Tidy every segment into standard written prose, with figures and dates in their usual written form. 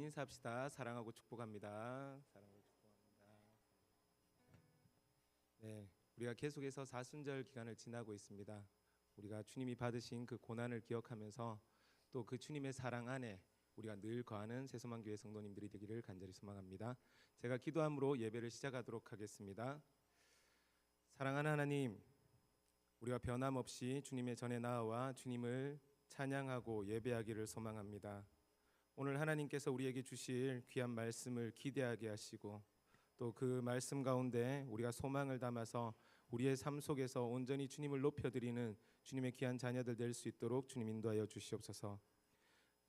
인사합시다. 사랑하고 축복합니다. 사랑하고 축복합니다. 네, 우리가 계속해서 사순절 기간을 지나고 있습니다. 우리가 주님이 받으신 그 고난을 기억하면서 또 그 주님의 사랑 안에 우리가 늘 거하는 새소망교회 성도님들이 되기를 간절히 소망합니다. 제가 기도함으로 예배를 시작하도록 하겠습니다. 사랑하는 하나님, 우리가 변함없이 주님의 전에 나아와 주님을 찬양하고 예배하기를 소망합니다. 오늘 하나님께서 우리에게 주실 귀한 말씀을 기대하게 하시고 또 그 말씀 가운데 우리가 소망을 담아서 우리의 삶 속에서 온전히 주님을 높여드리는 주님의 귀한 자녀들 될 수 있도록 주님 인도하여 주시옵소서.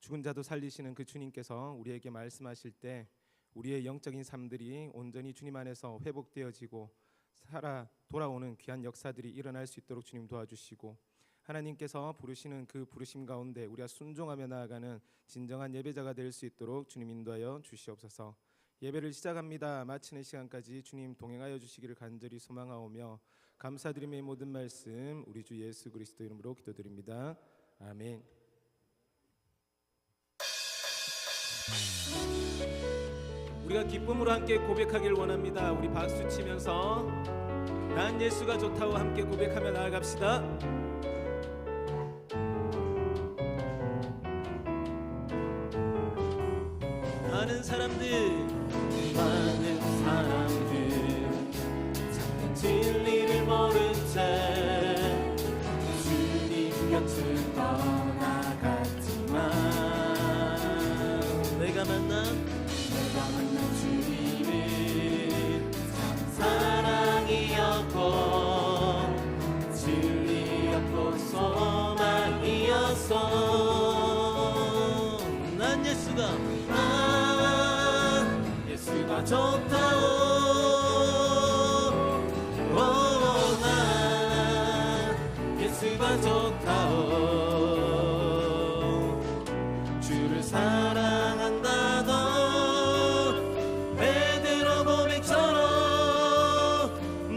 죽은 자도 살리시는 그 주님께서 우리에게 말씀하실 때 우리의 영적인 삶들이 온전히 주님 안에서 회복되어지고 살아 돌아오는 귀한 역사들이 일어날 수 있도록 주님 도와주시고, 하나님께서 부르시는 그 부르심 가운데 우리가 순종하며 나아가는 진정한 예배자가 될 수 있도록 주님 인도하여 주시옵소서. 예배를 시작합니다. 마치는 시간까지 주님 동행하여 주시기를 간절히 소망하오며 감사드리며 이 모든 말씀 우리 주 예수 그리스도 이름으로 기도드립니다. 아멘. 우리가 기쁨으로 함께 고백하길 원합니다. 우리 박수 치면서 난 예수가 좋다고 함께 고백하며 나아갑시다. 많은 사람들 참된 진리를 모른 채 주님 곁을 떠나갔지만 내가 만난 주님은 참 사랑이었고 진리였고 소망이었어. 난 예수가 좋다오. 난 예수가 좋다오. 주를 사랑한다던 베드로 고백처럼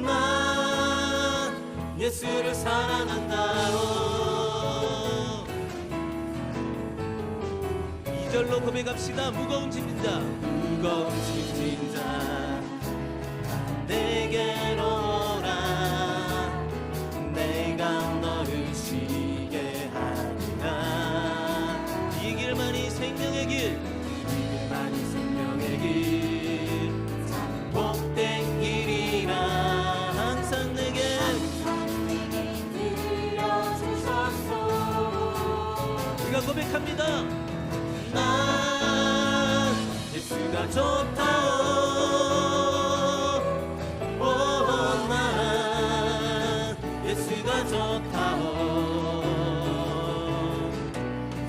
난 예수를 사랑한다오. 2절로 고백합시다. 무거운 짐진 자 내게로 오라. 내가 너를 쉬게 하리라. 이 길만이 생명의 길, 참 복된 길이라 항상 내게 들려주셨소. 우리가 고백합니다. 난 예수가 좋다오. 예수가 좋다오.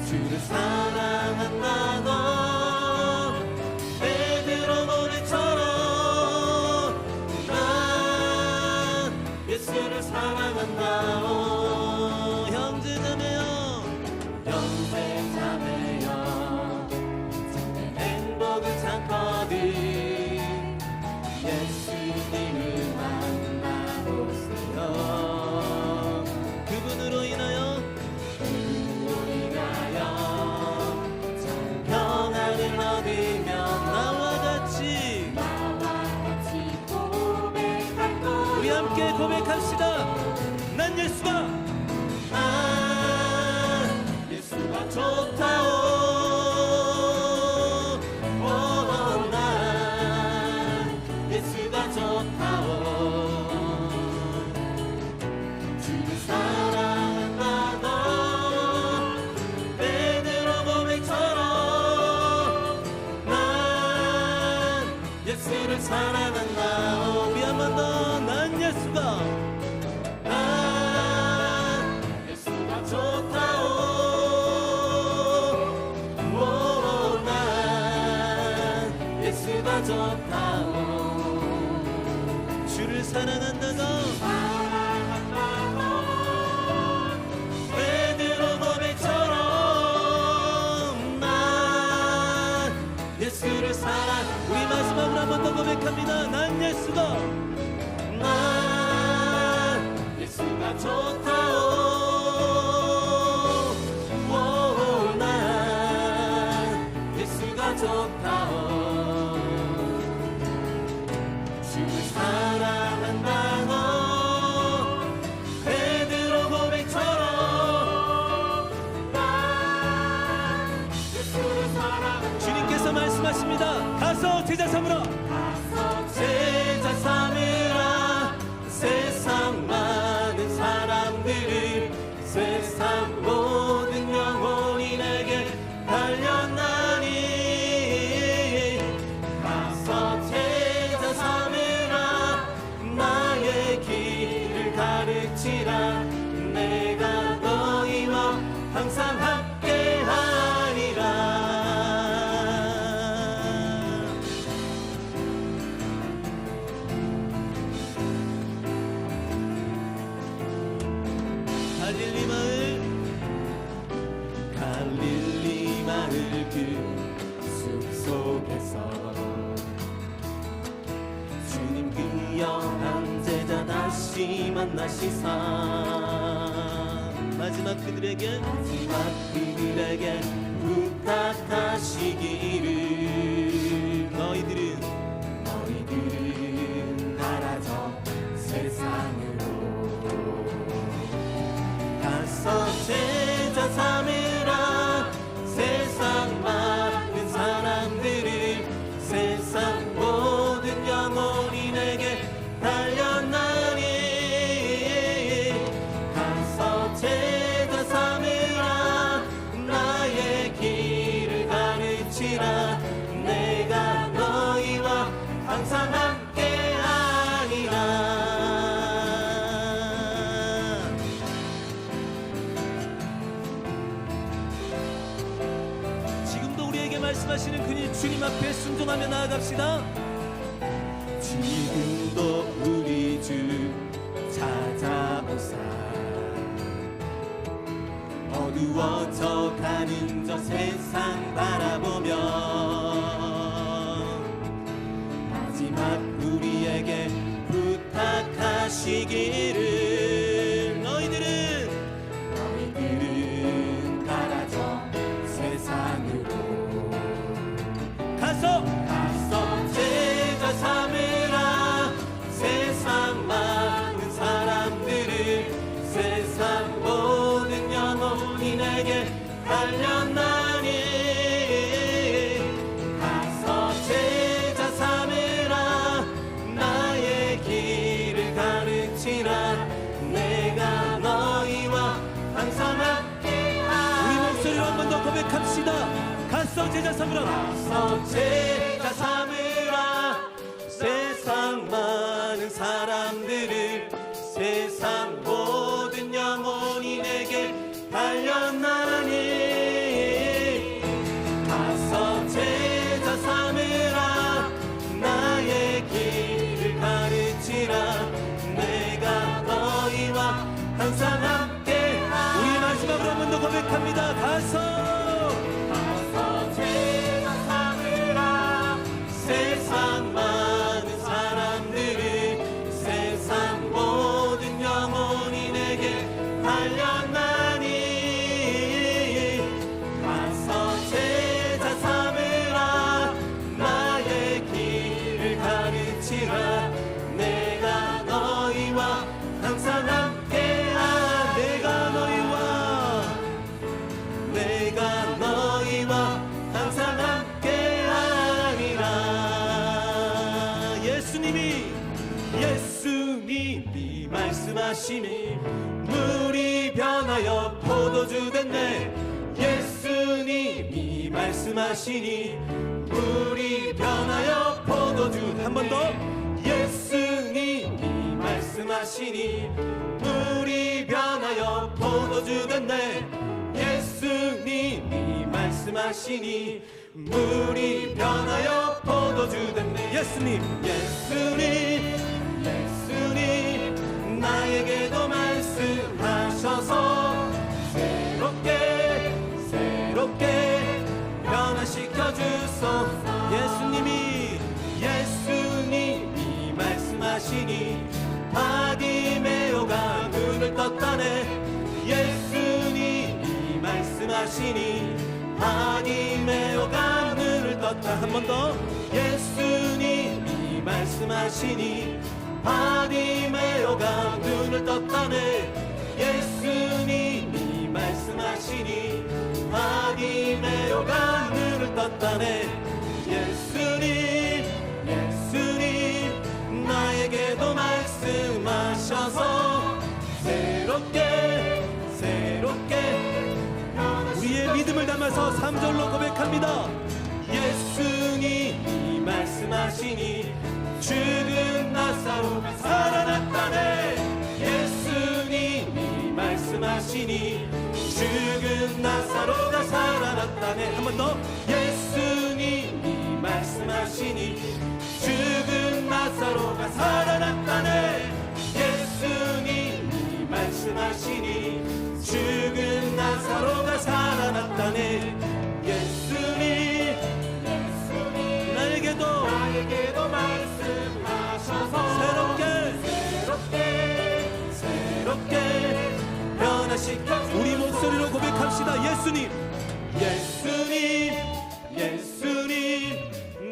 주를 사랑한다던 베드로 고백처럼 난 예수를 사랑한다오. 형제자매여 행복을 찾거든 예수님을 만나보세요. 그분으로 인하여 참 평안을 얻으며 나와 같이 고백할 거요. 우리 함께 고백합시다. 난 예수가 좋다오. 난 예수가 좋다오. 주를 사랑한다던 베드로 고백처럼 난 예수를 사랑한다오. 우리 한 번 더. 난 예수가 좋다오. 난 예수가 좋다오. 주를 사랑한다고 베드로 고백처럼 난 예수를 사랑. 우리 마지막으로 한 번 더 고백합니다. 난 예수가 좋다오. 난 예수가 좋다오. 고백하오. 주를 사랑한다고 베드로 고백처럼 난 예수를 사랑한다. 주님께서 말씀하십니다. 가서 제자 삼으라. 제자 삼으라. 세상 많은 사람들을 세상 모든 영혼이 내게 달렸나니 가서 제자 삼으라. 나의 길을 가르치라. 내가 너희와 항상 함께하리라. 갈릴리 마을 그 숲속에서 주님 그 영한 제자 다시 만나시사 마지막 그들에게 부탁하시기를 너희들은 나라져 세상으로 가서 제자 삼으라. 세상 많은 사람들을 세상 모든 영혼이 내게 달렸나니 가서 제자 삼으라. 나의 길을 가르치라. 내가 너희와 항상 함께하리라. 말씀하시는 그님 주님 앞에 순종하며 나아갑시다. 지금도 우리 주 찾아오사 어두워져 가는 저 세상 바라보며 마지막 우리에게 부탁하시기를 너희들은 가라져 세상으로 가서 제자 삼으라. 세상 많은 사람들을 세상 모든 영혼이 내게 달렸나니 가서 제자 삼으라. 나의 길을 가르치라. 내가 너희와 항상 함께하리라. 우리 목소리로 한 번 더 고백합시다. 가서 제자 삼으라. 가서 제자 삼으라. 세상 많은 사람들을 세상 모든 영혼이 내게 달렸나니 가서 제자 삼으라. 나의 길을 가르치라. 내가 너희와 항상 함께하리라. 우리 마지막으로 한 번 더 고백합니다. 가서 제자 삼으라. 세상 많은 사람들을 세상 모든 영혼이 내게 달렸나니 가서 제자 삼으라. 나의 길을 가르치라. 내가 너희와 항상 함께하리라. 내가 너희와 항상 함께하리라. 예수님이 말씀하시니 물이 변하여 포도주 됐네. 예수님이 말씀하시니 물이 변하여 포도주 됐네. 한 번 더. 예수님이 말씀하시니 물이 변하여 포도주 됐네. 예수님이 말씀하시니 물이 변하여 포도주 됐네. 예수님 나에게도 말씀하셔서 새롭게 변화시켜 주소서. 예수님이 말씀하시니 바디메오가 눈을 떴다네. 예수님이 말씀하시니 바디메오가 눈을 떴다네. 자, 한 번 더. 예수님이 말씀하시니 바디메오가 눈을 떴다네. 예수님이 말씀하시니 바디메오가 눈을 떴다네. 예수님 예수님 나에게도 말씀하셔서 새롭게 우리의 믿음을 담아서 3절로 고백합니다. 예수님이 말씀하시니 죽은 나사로가 살아났다네. 예수님이 말씀하시니 죽은 나사로가 살아났다네. 한 번 더. 예수님이 말씀하시니 죽은 나사로가 살아났다네. 예수님이 말씀하시니 죽은 나사로가 살아났다네. 예수님 나에게도 말씀하셔서 새롭게 변화시켜. 우리 목소리로 고백합시다. 예수님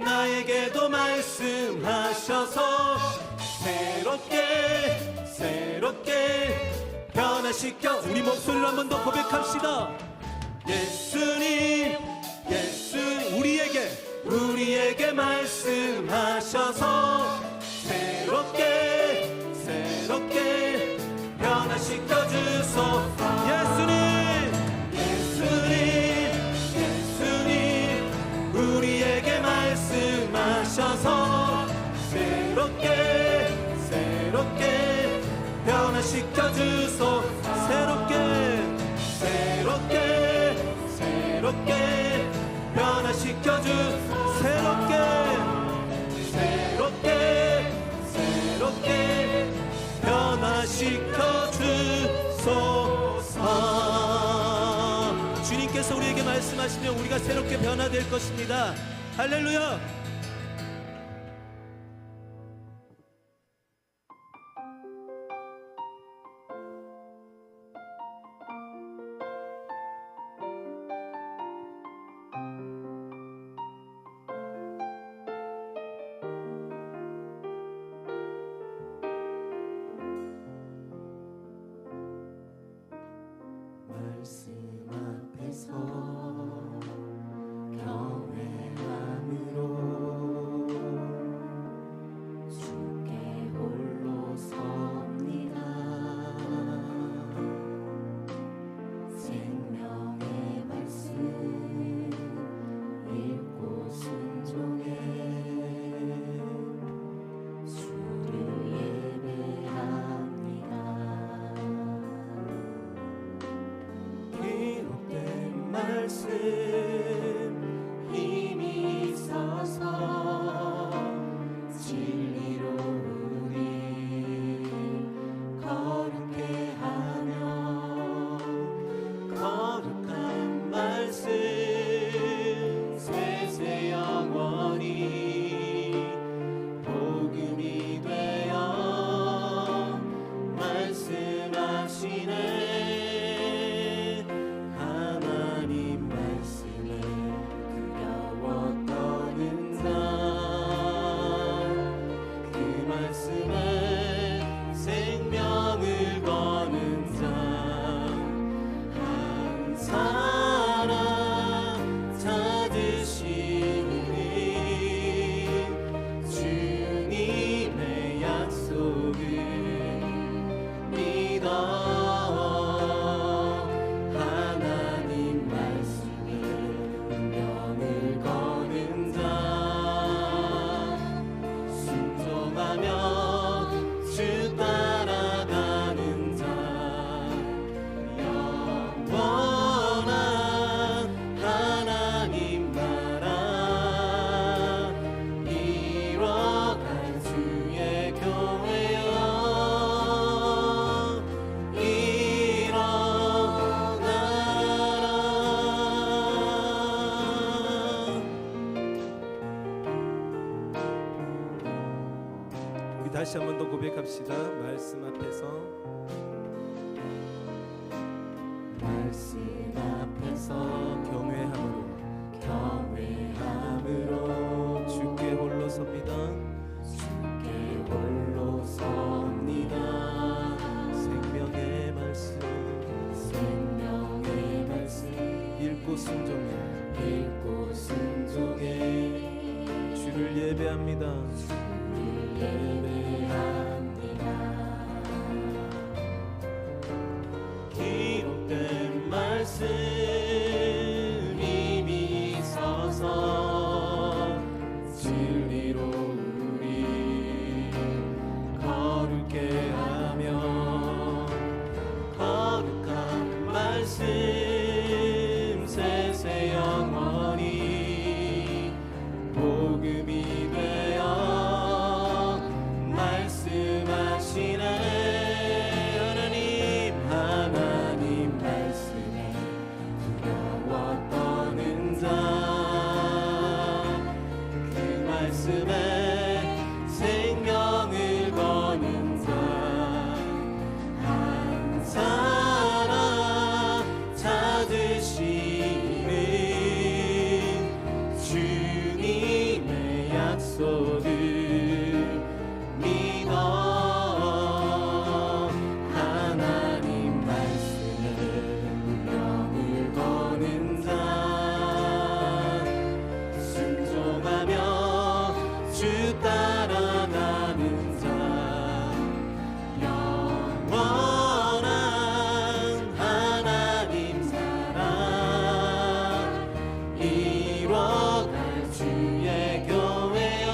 나에게도 말씀하셔서 새롭게 변화시켜. 우리 목소리로 한 번 더 고백합시다. 예수님 우리에게 말씀하셔서 새롭게 변화시켜 주소서. 예수님 우리에게 말씀하셔서 새롭게 변화시켜 주소서. 새롭게 변화시켜 주소서. 새롭게 변화시켜 주소서. 주님께서 우리에게 말씀하시면 우리가 새롭게 변화될 것입니다. 할렐루야. 말씀 앞에서 경외함으로 주께 홀로 섭니다. 생명의 말씀 읽고 순종해 주를 예배합니다. 기록된 말씀 힘이 있어서 진리로 우리 거룩해 하며 거룩한 말씀 세세 영원히 복음이 되어 말씀하시네. 하나님 말씀에 두려워 떠는 자, 그 말씀에 생명을 거는 자, 한 사람 찾으시니 주님의 약속을 믿어. 하나님 말씀에 운명을 거는 자, 순종하며 주 따라가는 자, 영원한 하나님 나라 이뤄갈 주의 교회여 우리 다시 한 번 더 고백합시다. 말씀 앞에서 말씀 앞에서 경외함으로 경외함으로 예배합니다. 기록된 말씀 이미 서서 진리로 우리 거룩게 하며 거룩한 말씀 세세 영원히 복음이 되어 말씀하시네. 하나님 말씀에 두려워 떠는 자, 그 말씀에 생명을 거는 자, 한 사람 찾으시는 주님의 약속을 믿어. 하나님 말씀에 운명을 거는 자, 순종하며 주 따라가는 자, 영원한 하나님 사랑 이뤄갈 주의 교회여.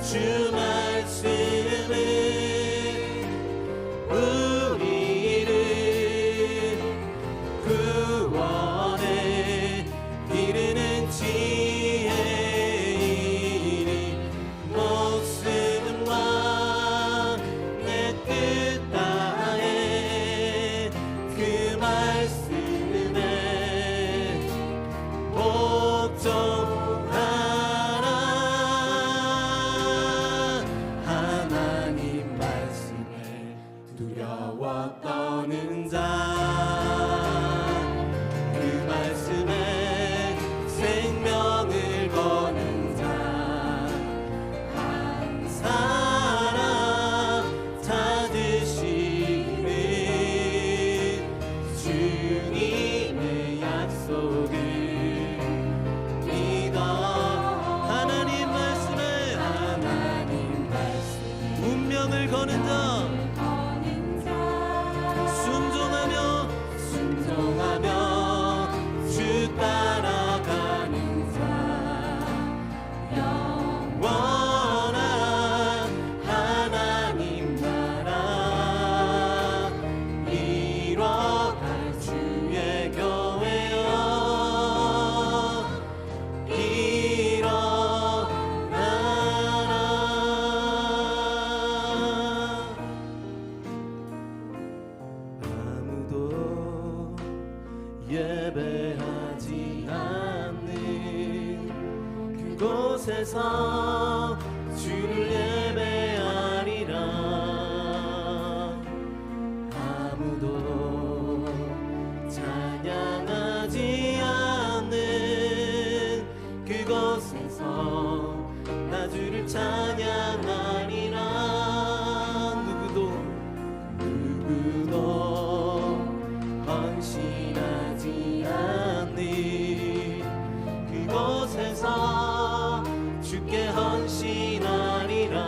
주 말씀은 우리를 구원에 이르는 지혜이니 목숨과 내 뜻 다해 그 말씀에 복종하라. 하나님 말씀에 두려워 떠는 자, 그 말씀에 생명을 거는 자, 한 사람 찾으시는 주님의 약속을 믿어. 하나님 말씀에 운명을 거는 자, 순종하며 주 따라가는 자, 영원한 하나님 나라 이뤄갈 주의 교회여. 아무도 예배하지 않는 그곳에서 주를 예배하리라. 아무도 찬양하지 않는 그곳에서 나 주를 찬양하리라. 누구도 헌신하지 않는 그곳에서 주께 헌신하리라.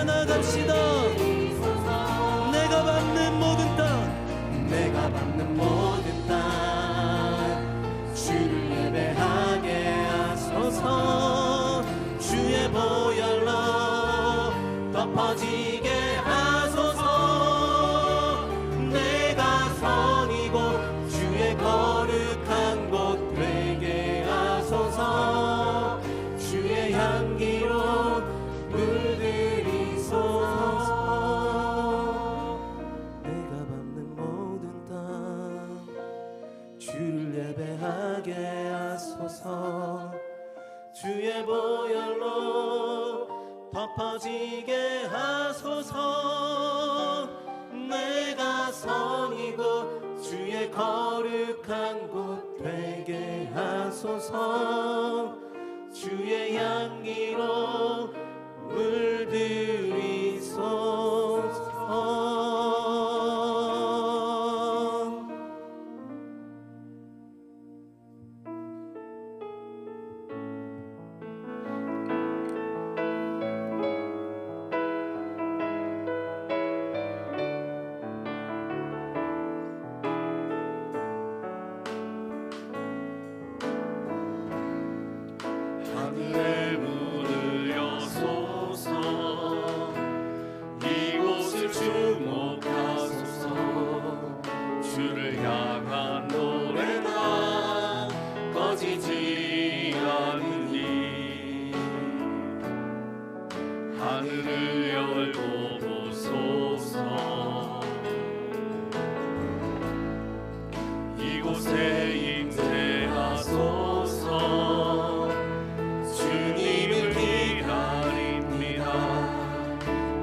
기도하며 나갑시다. 내가 밟는 모든 땅, 내가 밟는 모든 땅 주를 예배하게 하소서. 주의 보혈로 덮어지게 하소서. 내가 성이고 주의 거룩한 곳 되게 하소서. 주의 향기로 물들이소서. 내가 밟는 모든 땅 주를 예배하게 하소서. 주의 보혈로 덮어지게 하소서. 내가 선이고 주의 거룩한 곳 되게 하소서. 주의 향기로 물들이소서. 하늘의 문을 여소서. 이곳을 주목하소서. 주를 향한 노래가 꺼지지 않으니 하늘을 열고 보소서. 이곳에 임재하소서. 주님을 기다립니다.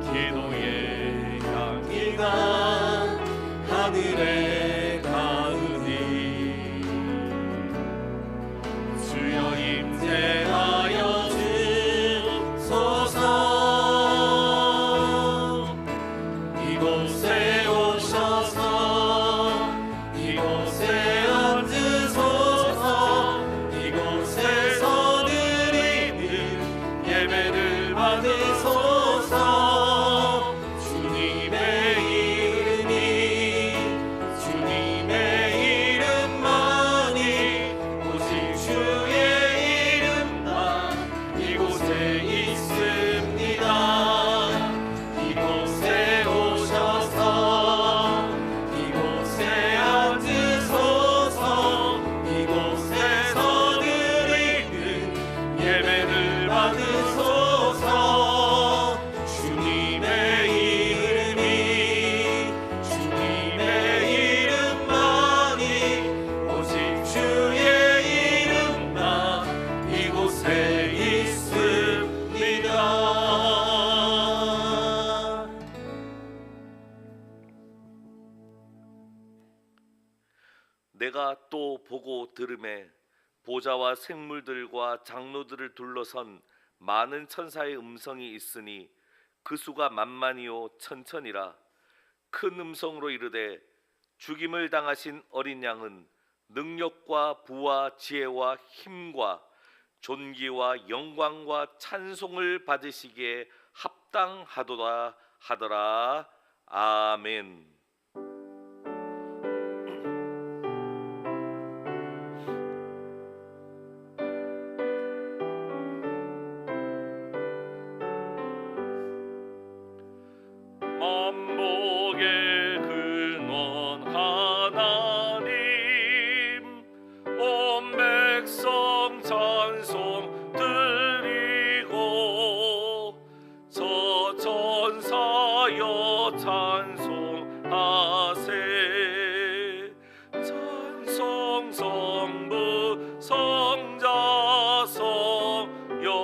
기도의 향기가 하늘에 닿으니 주여 임재하여 주소서. 이곳에 오셔서 이곳에 앉으소서. 이곳에서 드리는 예배를 받으소서. 주님의 이름이 주님의 이름만이 오직 주의 이름만 이곳에 있습니다. 이곳에 오셔서 이곳에 앉으소서. 이곳에서 드리는 예배를 받으소서. 주님의 이름이 주님의 이름만이 오직 주의 이름만 이곳에 있습니다. 내가 또 보고 들음에 보좌와 생물들과 장로들을 둘러선 많은 천사의 음성이 있으니 그 수가 만만이요 천천이라. 큰 음성으로 이르되 죽임을 당하신 어린 양은 능력과 부와 지혜와 힘과 존귀와 영광과 찬송을 받으시기에 합당하도다 하더라. 아멘. 만복의 근원 하나님 온 백성 찬송 드리고 저 천사여 찬송하세. 찬송 성부 성자 성령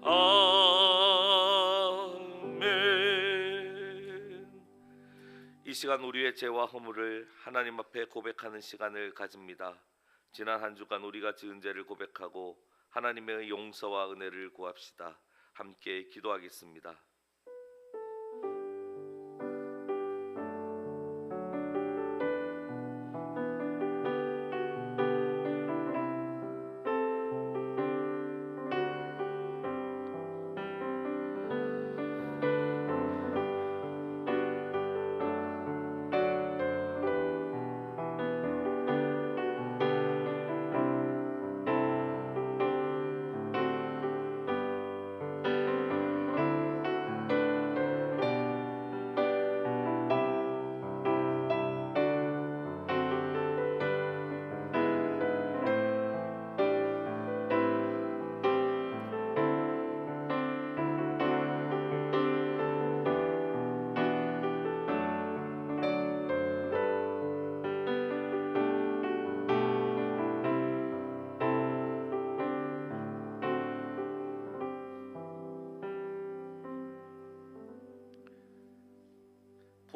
아멘. 이 시간 우리의 죄와 허물을 하나님 앞에 고백하는 시간을 가집니다. 지난 한 주간 우리가 지은 죄를 고백하고 하나님의 용서와 은혜를 구합시다. 함께 기도하겠습니다.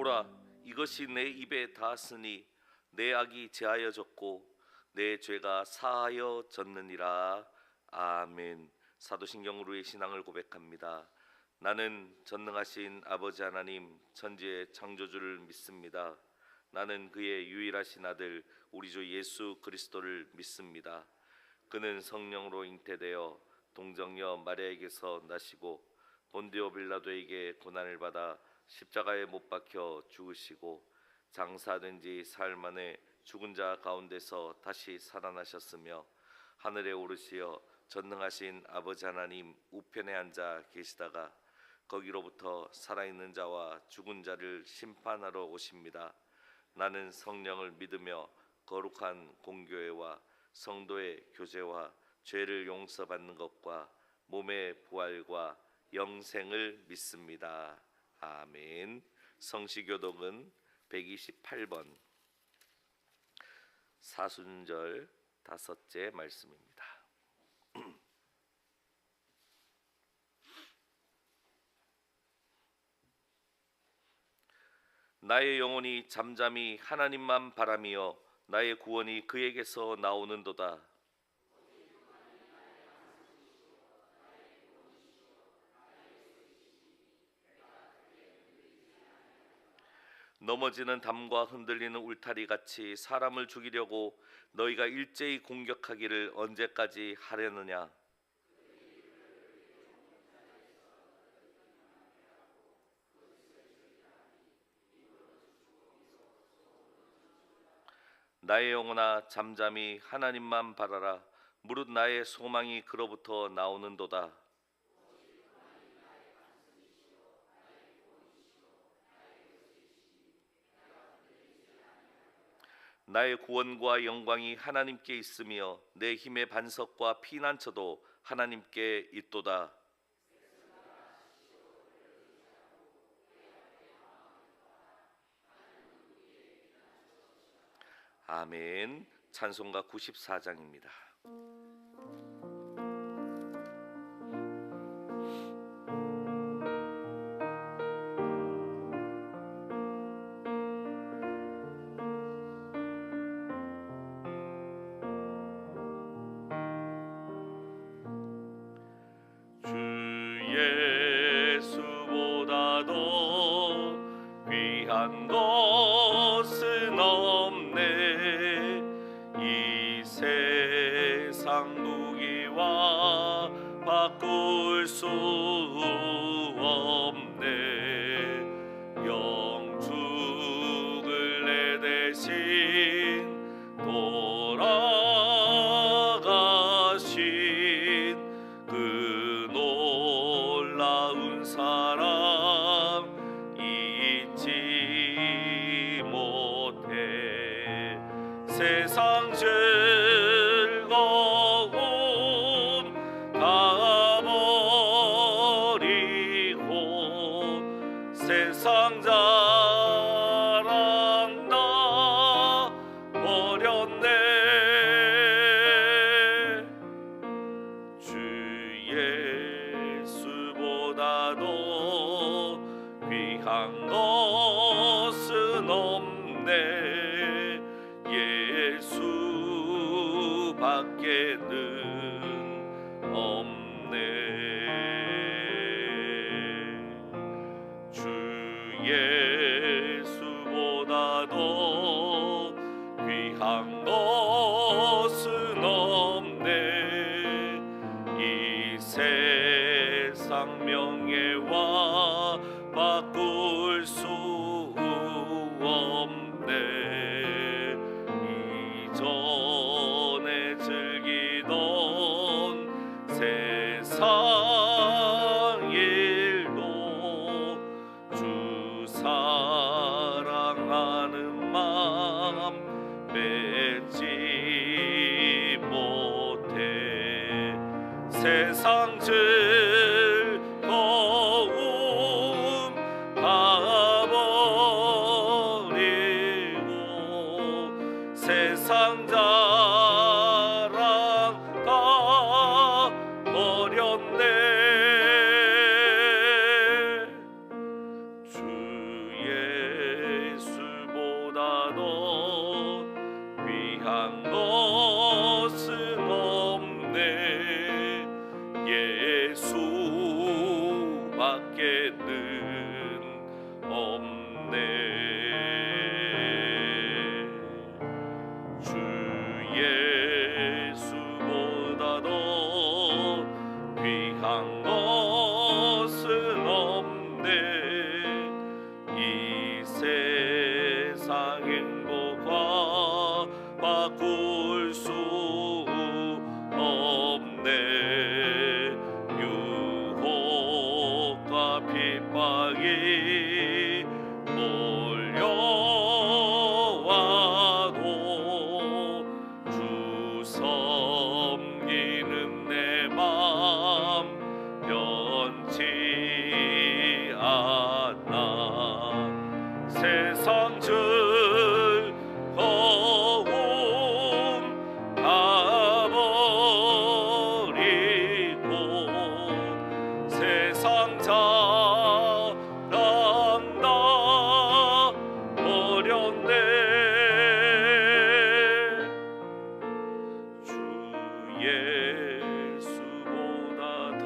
보라, 이것이 내 입에 닿았으니 내 악이 제하여졌고 내 죄가 사하여졌느니라. 아멘. 사도신경으로의 신앙을 고백합니다. 나는 전능하신 아버지 하나님 천지의 창조주를 믿습니다. 나는 그의 유일하신 아들 우리 주 예수 그리스도를 믿습니다. 그는 성령으로 잉태되어 동정녀 마리아에게서 나시고 본디오 빌라도에게 고난을 받아 십자가에 못 박혀 죽으시고 장사된 지 사흘 만에 죽은 자 가운데서 다시 살아나셨으며 하늘에 오르시어 전능하신 아버지 하나님 우편에 앉아 계시다가 거기로부터 살아있는 자와 죽은 자를 심판하러 오십니다. 나는 성령을 믿으며 거룩한 공교회와 성도의 교제와 죄를 용서받는 것과 몸의 부활과 영생을 믿습니다. 아멘. 성시교독은 128번 사순절 다섯째 말씀입니다. 나의 영혼이 잠잠히 하나님만 바라며 나의 구원이 그에게서 나오는도다. 넘어지는 담과 흔들리는 울타리 같이 사람을 죽이려고 너희가 일제히 공격하기를 언제까지 하려느냐? 나의 영혼아 잠잠히 하나님만 바라라. 무릇 나의 소망이 그로부터 나오는도다. 나의 구원과 영광이 하나님께 있으며 내 힘의 반석과 피난처도 하나님께 있도다. 아멘. 찬송가 94장입니다. 예수보다도 귀한 것은 없네. 이 세상 무기와 바꿀 수 없네. 영죽을 내 대신 돌아가신 그 놀라운 사랑 잊지 못해. 세상 즐거움 다 버리고 세상 자랑 다 버렸네. 주 예수보다도 귀한 것은 없네. 예수밖에는 없네. 주 예수보다도 귀한 것은 없네. 이 세상 명예와 바꿀 수 없네. 이전에 즐기던 세상 일도 주 사랑하는 마음 맺지 못해. 세상 즐거움 다 버리고 세상 자랑 다 버렸네. 주 귀한 것은 없네. 이 세상 행복과 바꿀 수 없네. 유혹과 핍박이 몰려와도 주 섬기는 내 맘 변치 않아. 세상 즐거움 다 버리고 세상 자랑 다 버렸네. 주 예수보다 더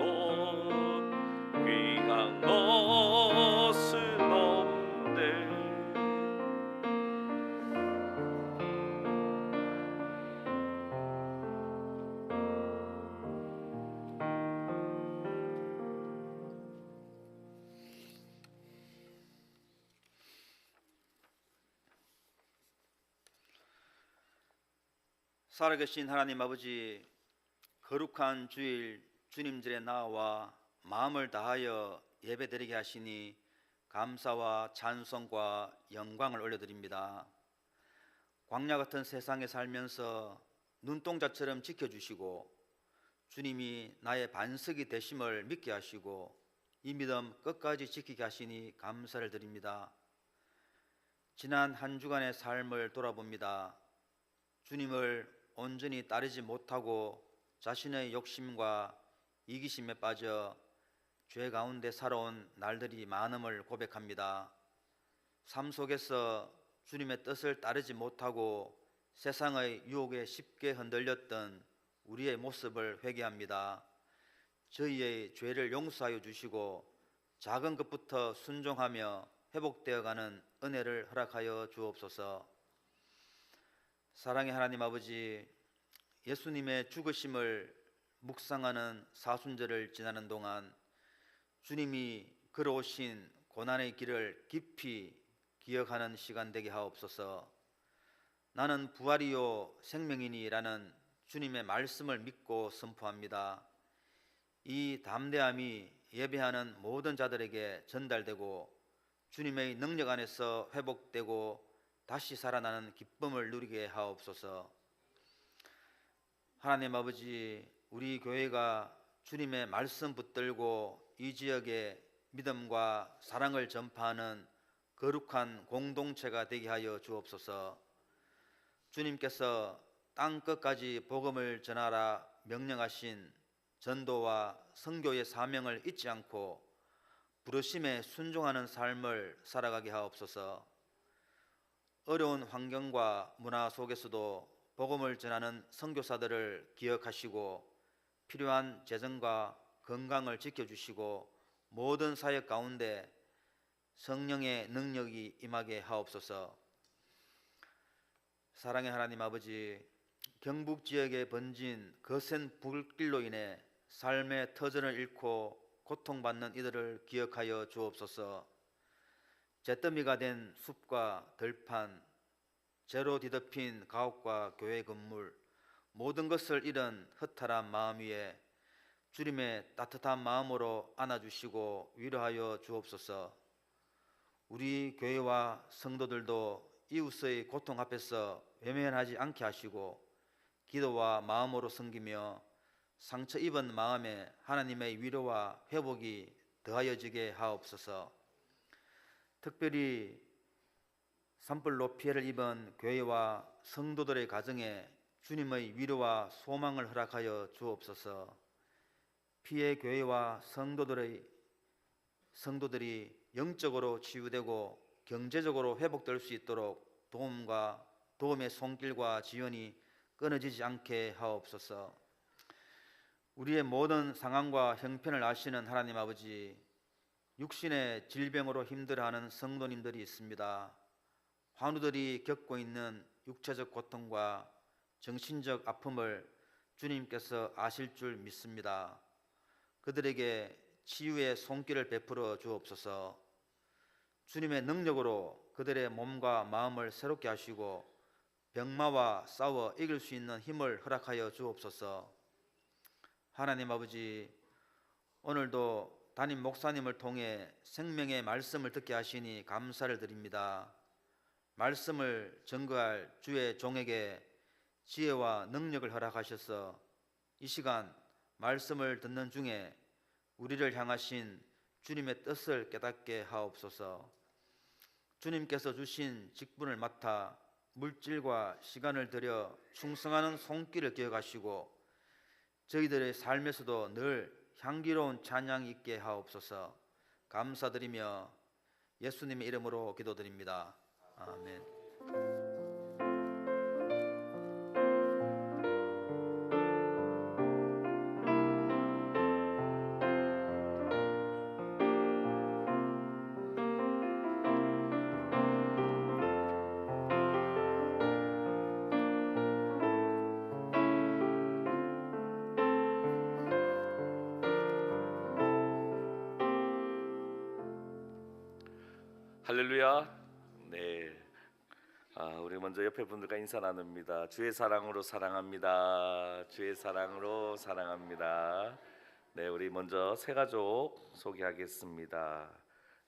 귀한 것은 없네. 살아계신 하나님 아버지, 거룩한 주일 주님들의 나와 마음을 다하여 예배드리게 하시니 감사와 찬송과 영광을 올려드립니다. 광야 같은 세상에 살면서 눈동자처럼 지켜주시고 주님이 나의 반석이 되심을 믿게 하시고 이 믿음 끝까지 지키게 하시니 감사를 드립니다. 지난 한 주간의 삶을 돌아봅니다. 주님을 온전히 따르지 못하고 자신의 욕심과 이기심에 빠져 죄 가운데 살아온 날들이 많음을 고백합니다. 삶 속에서 주님의 뜻을 따르지 못하고 세상의 유혹에 쉽게 흔들렸던 우리의 모습을 회개합니다. 저희의 죄를 용서하여 주시고 작은 것부터 순종하며 회복되어가는 은혜를 허락하여 주옵소서. 사랑의 하나님 아버지, 예수님의 죽으심을 묵상하는 사순절을 지나는 동안 주님이 걸어오신 고난의 길을 깊이 기억하는 시간 되게 하옵소서. 나는 부활이요 생명이니라는 주님의 말씀을 믿고 선포합니다. 이 담대함이 예배하는 모든 자들에게 전달되고 주님의 능력 안에서 회복되고 다시 살아나는 기쁨을 누리게 하옵소서. 하나님 아버지, 우리 교회가 주님의 말씀 붙들고 이 지역에 믿음과 사랑을 전파하는 거룩한 공동체가 되게 하여 주옵소서. 주님께서 땅 끝까지 복음을 전하라 명령하신 전도와 선교의 사명을 잊지 않고 부르심에 순종하는 삶을 살아가게 하옵소서. 어려운 환경과 문화 속에서도 복음을 전하는 선교사들을 기억하시고 필요한 재정과 건강을 지켜주시고 모든 사역 가운데 성령의 능력이 임하게 하옵소서. 사랑의 하나님 아버지, 경북 지역에 번진 거센 불길로 인해 삶의 터전을 잃고 고통받는 이들을 기억하여 주옵소서. 잿더미가 된 숲과 들판, 재로 뒤덮인 가옥과 교회 건물, 모든 것을 잃은 허탈한 마음 위에 주님의 따뜻한 마음으로 안아주시고 위로하여 주옵소서. 우리 교회와 성도들도 이웃의 고통 앞에서 외면하지 않게 하시고 기도와 마음으로 섬기며 상처 입은 마음에 하나님의 위로와 회복이 더하여지게 하옵소서. 특별히 산불로 피해를 입은 교회와 성도들의 가정에 주님의 위로와 소망을 허락하여 주옵소서. 피해 교회와 성도들이 영적으로 치유되고 경제적으로 회복될 수 있도록 도움의 손길과 지원이 끊어지지 않게 하옵소서. 우리의 모든 상황과 형편을 아시는 하나님 아버지, 육신의 질병으로 힘들어하는 성도님들이 있습니다. 환우들이 겪고 있는 육체적 고통과 정신적 아픔을 주님께서 아실 줄 믿습니다. 그들에게 치유의 손길을 베풀어 주옵소서. 주님의 능력으로 그들의 몸과 마음을 새롭게 하시고 병마와 싸워 이길 수 있는 힘을 허락하여 주옵소서. 하나님 아버지, 오늘도 담임 목사님을 통해 생명의 말씀을 듣게 하시니 감사를 드립니다. 말씀을 전거할 주의 종에게 지혜와 능력을 허락하셔서 이 시간 말씀을 듣는 중에 우리를 향하신 주님의 뜻을 깨닫게 하옵소서. 주님께서 주신 직분을 맡아 물질과 시간을 들여 충성하는 손길을 기억하시고 저희들의 삶에서도 늘 향기로운 찬양이 있게 하옵소서. 감사드리며 예수님의 이름으로 기도드립니다. 아멘. 할렐루야. 네. 우리 먼저 옆에 분들과 인사 나눕니다. 주의 사랑으로 사랑합니다. 주의 사랑으로 사랑합니다. 네, 우리 먼저 세 가족 소개하겠습니다.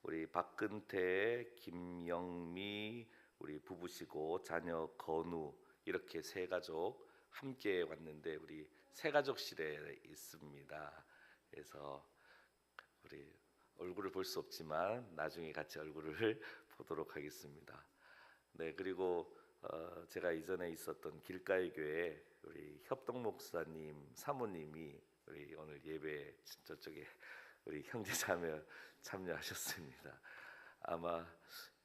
우리 박근태, 김영미 우리 부부시고 자녀 건우 이렇게 세 가족 함께 왔는데 우리 세 가족실에 있습니다. 그래서 우리 얼굴을 볼 수 없지만 나중에 같이 얼굴을 보도록 하겠습니다. 네, 그리고 제가 이전에 있었던 길가의 교회 우리 협동 목사님 사모님이 우리 오늘 예배 저쪽에 우리 형제자매 참여하셨습니다. 아마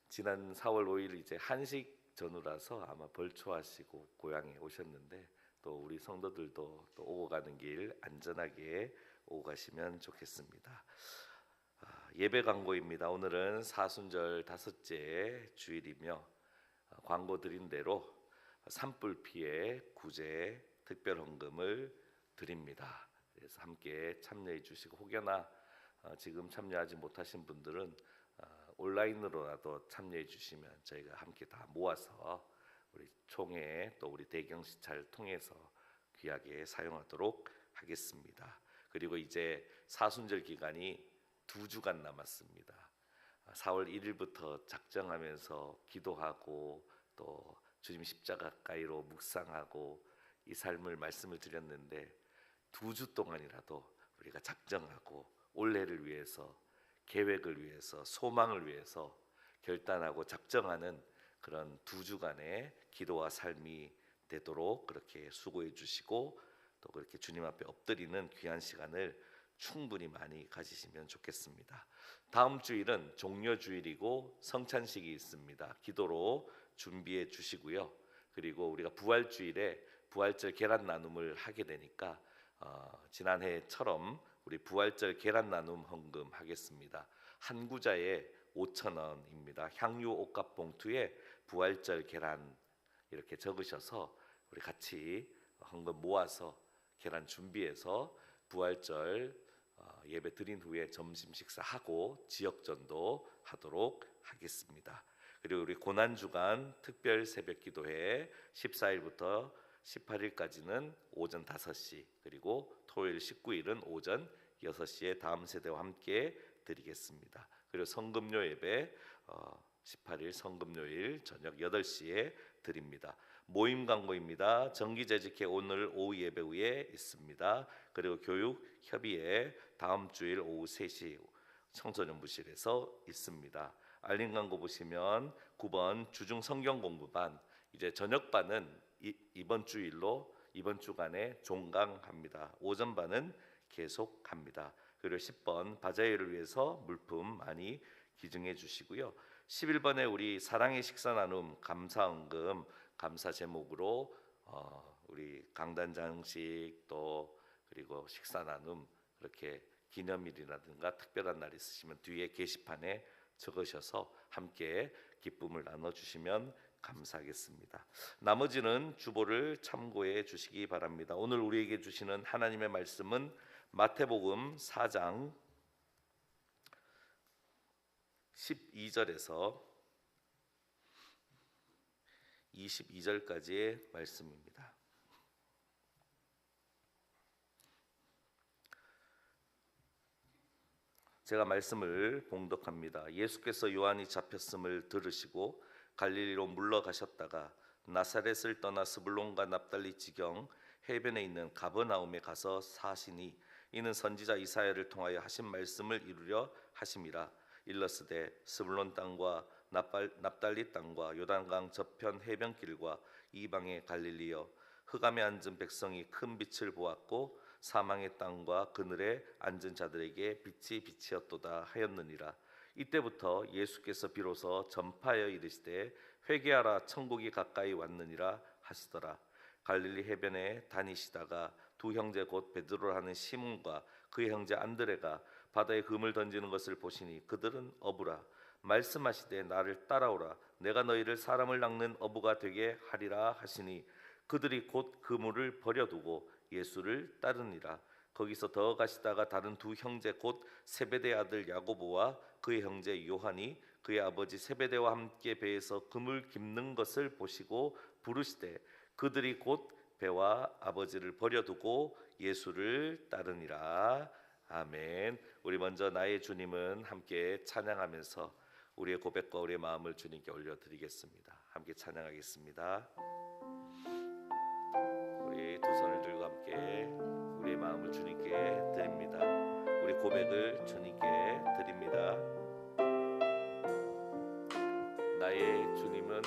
지난 4월 5일 이제 한식 전후라서 아마 벌초하시고 고향에 오셨는데 또 우리 성도들도 또 오고 가는 길 안전하게 오고 가시면 좋겠습니다. 예배 광고입니다. 오늘은 사순절 5째 주일이며 광고 드린 대로 산불 피해 구제 특별 헌금을 드립니다. 그래서 함께 참여해 주시고 혹여나 지금 참여하지 못하신 분들은 온라인으로라도 참여해 주시면 저희가 함께 다 모아서 우리 총회 또 우리 대경 시찰을 통해서 귀하게 사용하도록 하겠습니다. 그리고 이제 사순절 기간이 2주간 남았습니다. 4월 1일부터 작정하면서 기도하고 또 주님 십자가 가까이로 묵상하고 이 삶을 말씀을 드렸는데 2주 동안이라도 우리가 작정하고 올해를 위해서 계획을 위해서 소망을 위해서 결단하고 작정하는 그런 2주간의 기도와 삶이 되도록 그렇게 수고해 주시고 또 그렇게 주님 앞에 엎드리는 귀한 시간을 충분히 많이 가지시면 좋겠습니다. 다음 주일은 종려주일이고 성찬식이 있습니다. 기도로 준비해 주시고요. 그리고 우리가 부활주일에 부활절 계란 나눔을 하게 되니까 지난해처럼 우리 부활절 계란 나눔 헌금 하겠습니다. 한 구자에 5,000원입니다. 향유 옷값 봉투에 부활절 계란 이렇게 적으셔서 우리 같이 헌금 모아서 계란 준비해서 부활절 예배 드린 후에 점심 식사하고 지역전도 하도록 하겠습니다. 그리고 우리 고난주간 특별 새벽기도회 14일부터 18일까지는 오전 5시 그리고 토요일 19일은 오전 6시에 다음 세대와 함께 드리겠습니다. 그리고 성금요 예배 18일 성금요일 저녁 8시에 드립니다. 모임 광고입니다. 정기재직회 오늘 오후 예배 후에 있습니다. 그리고 교육협의회 다음 주일 오후 3시 청소년부실에서 있습니다. 알림 광고 보시면 9번 주중 성경 공부반 이제 저녁반은 이번 주일로 이번 주간에 종강합니다. 오전반은 계속합니다. 그리고 10번 바자회를 위해서 물품 많이 기증해 주시고요. 11번에 우리 사랑의 식사 나눔 감사헌금 감사 제목으로 우리 강단장식 또 그리고 식사 나눔 그렇게 기념일이라든가 특별한 날 있으시면 뒤에 게시판에 적으셔서 함께 기쁨을 나눠주시면 감사하겠습니다. 나머지는 주보를 참고해 주시기 바랍니다. 오늘 우리에게 주시는 하나님의 말씀은 마태복음 4장 12절에서 22절까지의 말씀입니다. 제가 말씀을 봉독합니다. 예수께서 요한이 잡혔음을 들으시고 갈릴리로 물러가셨다가 나사렛을 떠나 스불론과 납달리 지경 해변에 있는 가버나움에 가서 사시니 이는 선지자 이사야를 통하여 하신 말씀을 이루려 하심이라. 일러스되 스불론 땅과 납달리 땅과 요단강 저편 해변길과 이방의 갈릴리여, 흑암에 앉은 백성이 큰 빛을 보았고 사망의 땅과 그늘에 앉은 자들에게 빛이 비치었도다 하였느니라. 이때부터 예수께서 비로소 전파하여 이르시되 회개하라, 천국이 가까이 왔느니라 하시더라. 갈릴리 해변에 다니시다가 두 형제 곧 베드로라는 시몬과 그의 형제 안드레가 바다에 그물 던지는 것을 보시니 그들은 어부라. 말씀하시되 나를 따라오라, 내가 너희를 사람을 낚는 어부가 되게 하리라 하시니 그들이 곧 그물을 버려두고 예수를 따르니라. 거기서 더 가시다가 다른 두 형제 곧 세베대 아들 야고보와 그의 형제 요한이 그의 아버지 세베대와 함께 배에서 그물 깁는 것을 보시고 부르시되 그들이 곧 배와 아버지를 버려두고 예수를 따르니라. 아멘. 우리 먼저 나의 주님은 함께 찬양하면서 우리의 고백과 우리의 마음을 주님께 올려드리겠습니다. 함께 찬양하겠습니다. 우리 두 손을 들고 함께 우리의 마음을 주님께 드립니다. 우리 고백을 주님께 드립니다. 나의 주님은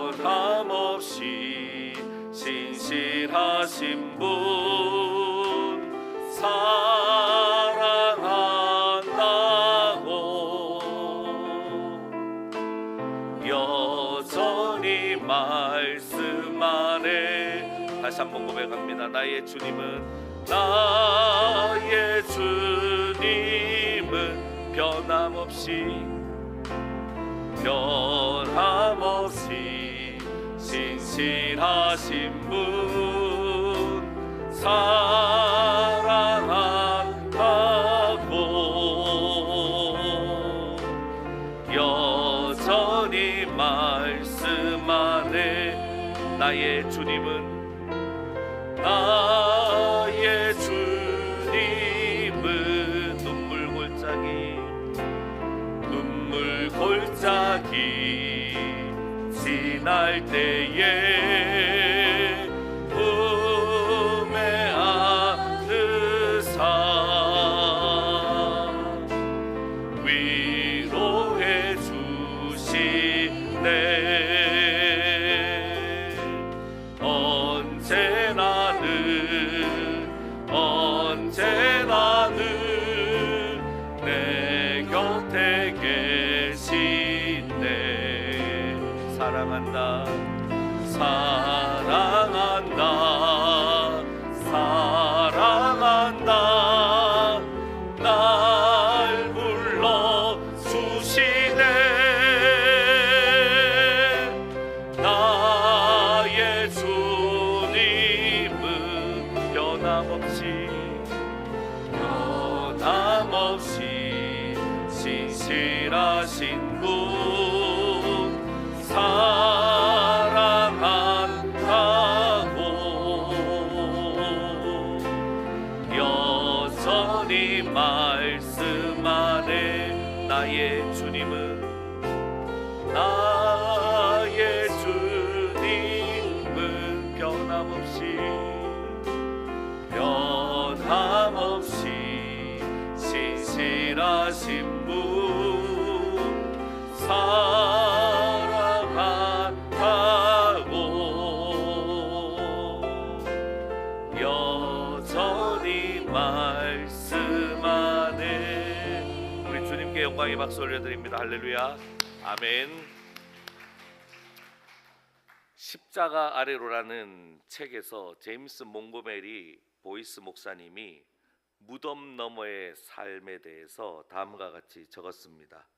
변함없이 신실하신 분, 사랑한다고 여전히 말씀 안에. 다시 한번 고백합니다. 나의 주님은 변함없이 신실하신 분, 사랑한다고 여전히 말씀 안에. 나의 주님은 눈물 골짜기 지날 때에 품에 안으사 위로해 주시네. 언제나는 내 곁에 계시네. 사랑한다 날 불러주시네. 나의 주님은 변함없이 신실하신 분, 사랑한다고 여전히 말씀 안에. 나의 주님은 변함없이 신실하신 분, 사랑한다고 여전히 말씀 안에. 우리 주님께 영광의 박수 올려드립니다. 할렐루야. 아멘. 십자가 아래로라는 책에서 제임스 몽고메리 보이스 목사님이 무덤 너머의 삶에 대해서 다음과 같이 적었습니다.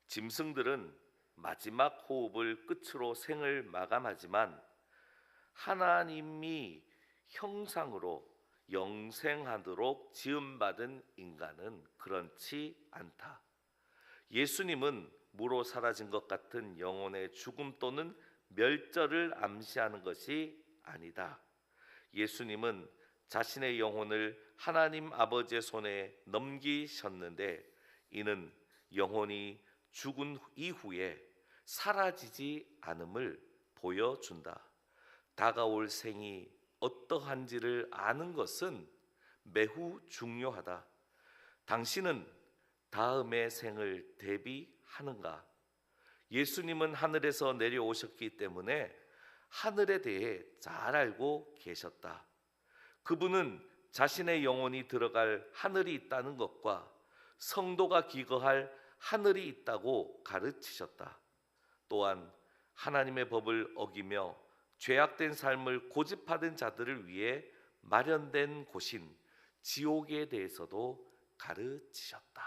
짐승들은 마지막 호흡을 끝으로 생을 마감하지만 하나님이 형상으로 영생하도록 지음받은 인간은 그렇지 않다. 예수님은 무로 사라진 것 같은 영혼의 죽음 또는 멸절을 암시하는 것이 아니다. 예수님은 자신의 영혼을 하나님 아버지의 손에 넘기셨는데 이는 영혼이 죽은 이후에 사라지지 않음을 보여준다. 다가올 생이 어떠한지를 아는 것은 매우 중요하다. 당신은 다음의 생을 대비하는가? 예수님은 하늘에서 내려오셨기 때문에 하늘에 대해 잘 알고 계셨다. 그분은 자신의 영혼이 들어갈 하늘이 있다는 것과 성도가 기거할 하늘이 있다고 가르치셨다. 또한 하나님의 법을 어기며 죄악된 삶을 고집하던 자들을 위해 마련된 곳인 지옥에 대해서도 가르치셨다.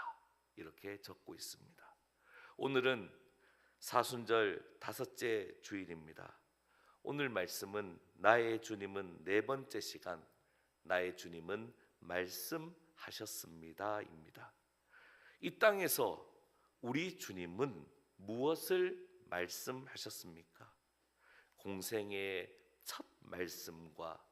이렇게 적고 있습니다. 오늘은 사순절 다섯째 주일입니다. 오늘 말씀은 나의 주님은 네 번째 시간, 나의 주님은 말씀하셨습니다입니다. 이 땅에서 우리 주님은 무엇을 말씀하셨습니까? 공생애의 첫 말씀과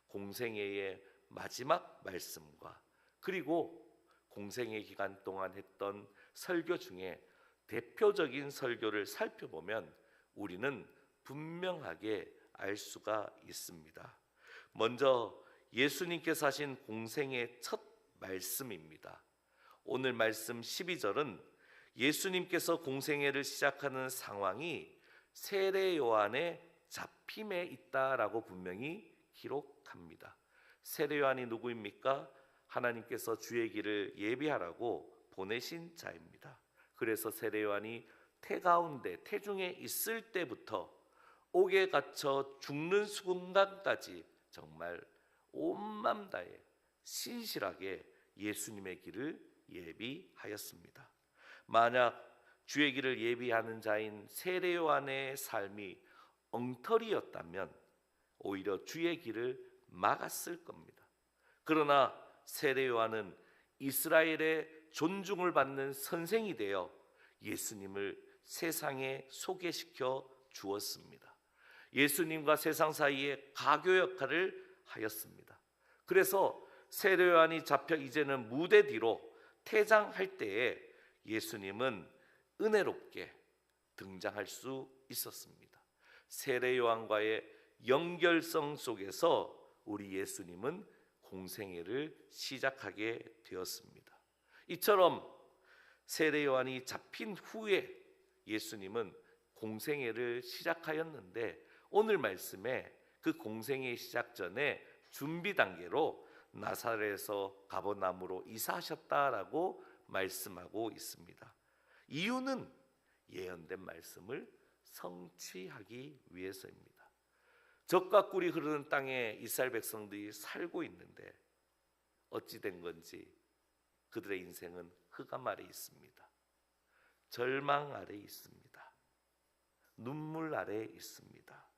공생애의 마지막 말씀과 그리고 공생애 기간 동안 했던 설교 중에 대표적인 설교를 살펴보면 우리는 분명하게 알 수가 있습니다. 먼저 예수님께서 하신 공생의 첫 말씀입니다. 오늘 말씀 12절은 예수님께서 공생애를 시작하는 상황이 세례 요한의 잡힘에 있다라고 분명히 기록합니다. 세례 요한이 누구입니까? 하나님께서 주의 길을 예비하라고 보내신 자입니다. 그래서 세례 요한이 태 가운데 태중에 있을 때부터 옥에 갇혀 죽는 순간까지 정말 온 맘 다해 신실하게 예수님의 길을 예비하였습니다. 만약 주의 길을 예비하는 자인 세례 요한의 삶이 엉터리였다면 오히려 주의 길을 막았을 겁니다. 그러나 세례 요한은 이스라엘의 존중을 받는 선생이 되어 예수님을 세상에 소개시켜 주었습니다. 예수님과 세상 사이에 가교 역할을 하였습니다. 그래서 세례 요한이 잡혀 이제는 무대 뒤로 퇴장할 때에 예수님은 은혜롭게 등장할 수 있었습니다. 세례 요한과의 연결성 속에서 우리 예수님은 공생애를 시작하게 되었습니다. 이처럼 세례 요한이 잡힌 후에 예수님은 공생애를 시작하였는데 오늘 말씀에 그 공생애 시작 전에 준비 단계로 나사렛에서 가버나움으로 이사하셨다라고 말씀하고 있습니다. 이유는 예언된 말씀을 성취하기 위해서입니다. 젖과 꿀이 흐르는 땅에 이스라엘 백성들이 살고 있는데 어찌 된 건지 그들의 인생은 흑암 아래 있습니다. 절망 아래 있습니다. 눈물 아래 있습니다.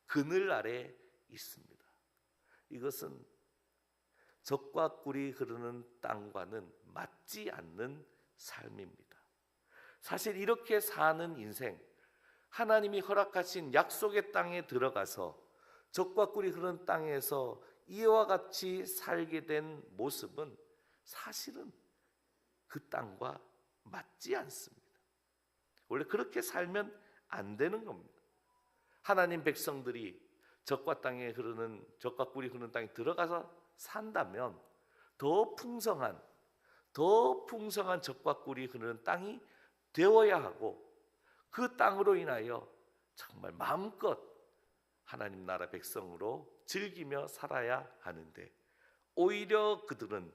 그늘 아래 있습니다. 이것은 젖과 꿀이 흐르는 땅과는 맞지 않는 삶입니다. 사실 이렇게 사는 인생, 하나님이 허락하신 약속의 땅에 들어가서 젖과 꿀이 흐르는 땅에서 이와 같이 살게 된 모습은 사실은 그 땅과 맞지 않습니다. 원래 그렇게 살면 안 되는 겁니다. 하나님 백성들이 젖과 꿀이 흐르는 땅에 들어가서 산다면 더 풍성한 젖과 꿀이 흐르는 땅이 되어야 하고 그 땅으로 인하여 정말 마음껏 하나님 나라 백성으로 즐기며 살아야 하는데 오히려 그들은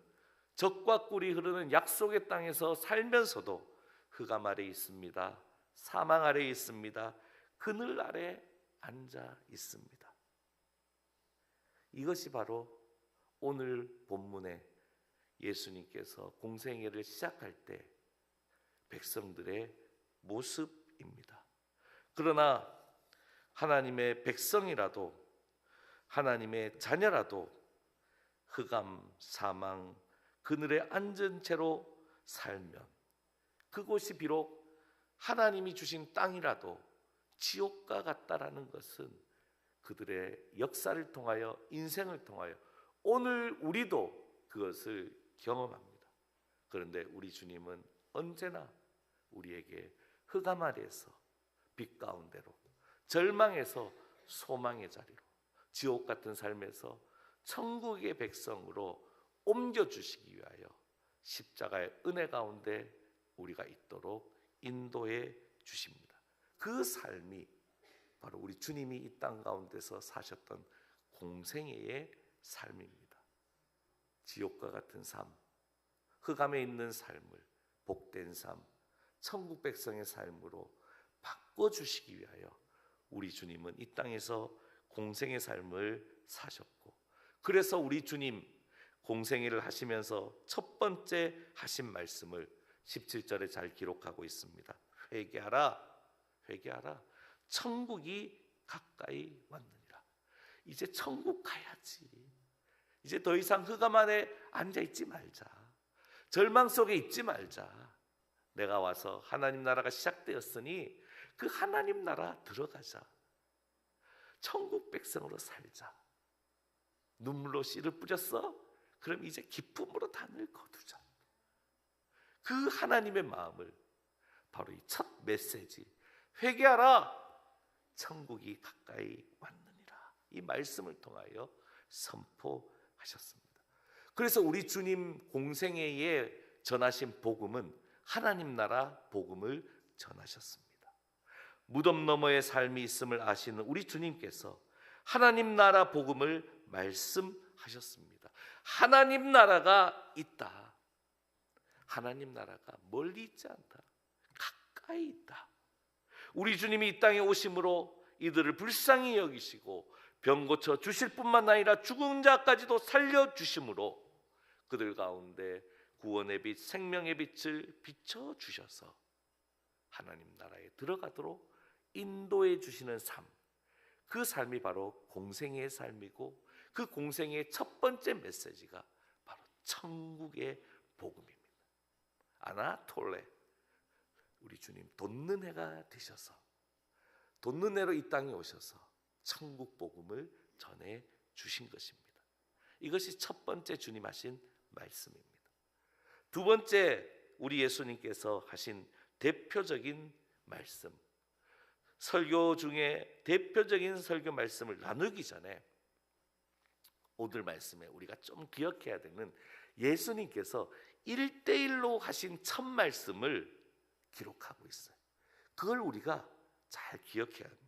젖과 꿀이 흐르는 약속의 땅에서 살면서도 흑암 아래 있습니다. 사망 아래 있습니다. 그늘 아래 앉아 있습니다. 이것이 바로 오늘 본문에 예수님께서 공생애를 시작할 때 백성들의 모습입니다. 그러나 하나님의 백성이라도 하나님의 자녀라도 흑암, 사망, 그늘에 앉은 채로 살면 그곳이 비록 하나님이 주신 땅이라도 지옥과 같다라는 것은 그들의 역사를 통하여 인생을 통하여 오늘 우리도 그것을 경험합니다. 그런데 우리 주님은 언제나 우리에게 흑암 아래에서 빛 가운데로, 절망에서 소망의 자리로, 지옥 같은 삶에서 천국의 백성으로 옮겨주시기 위하여 십자가의 은혜 가운데 우리가 있도록 인도해 주십니다. 그 삶이 바로 우리 주님이 이 땅 가운데서 사셨던 공생애의 삶입니다. 지옥과 같은 삶, 흑암에 있는 삶을 복된 삶, 천국 백성의 삶으로 바꿔주시기 위하여 우리 주님은 이 땅에서 공생의 삶을 사셨고, 그래서 우리 주님 공생애를 하시면서 첫 번째 하신 말씀을 17절에 잘 기록하고 있습니다. 회개하라, 회개하라. 천국이 가까이 왔느니라. 이제 천국 가야지. 이제 더 이상 흑암 안에 앉아있지 말자. 절망 속에 있지 말자. 내가 와서 하나님 나라가 시작되었으니 그 하나님 나라 들어가자. 천국 백성으로 살자. 눈물로 씨를 뿌렸어? 그럼 이제 기쁨으로 단을 거두자. 그 하나님의 마음을 바로 이 첫 메시지, 회개하라, 천국이 가까이 왔느니라, 이 말씀을 통하여 선포하셨습니다. 그래서 우리 주님 공생애에 전하신 복음은 하나님 나라 복음을 전하셨습니다. 무덤 너머의 삶이 있음을 아시는 우리 주님께서 하나님 나라 복음을 말씀하셨습니다. 하나님 나라가 있다. 하나님 나라가 멀리 있지 않다. 가까이 있다. 우리 주님이 이 땅에 오심으로 이들을 불쌍히 여기시고 병 고쳐 주실 뿐만 아니라 죽은 자까지도 살려주심으로 그들 가운데 구원의 빛, 생명의 빛을 비춰주셔서 하나님 나라에 들어가도록 인도해 주시는 삶, 그 삶이 바로 공생애의 삶이고, 그 공생애의 첫 번째 메시지가 바로 천국의 복음입니다. 아나톨레, 우리 주님 돋는 해가 되셔서 돋는 해로 이 땅에 오셔서 천국 복음을 전해 주신 것입니다. 이것이 첫 번째 주님 하신 말씀입니다. 두 번째 우리 예수님께서 하신 대표적인 말씀, 설교 중에 대표적인 설교 말씀을 나누기 전에 오늘 말씀에 우리가 좀 기억해야 되는 예수님께서 1대1로 하신 첫 말씀을 기록하고 있어요. 그걸 우리가 잘 기억해야 합니다.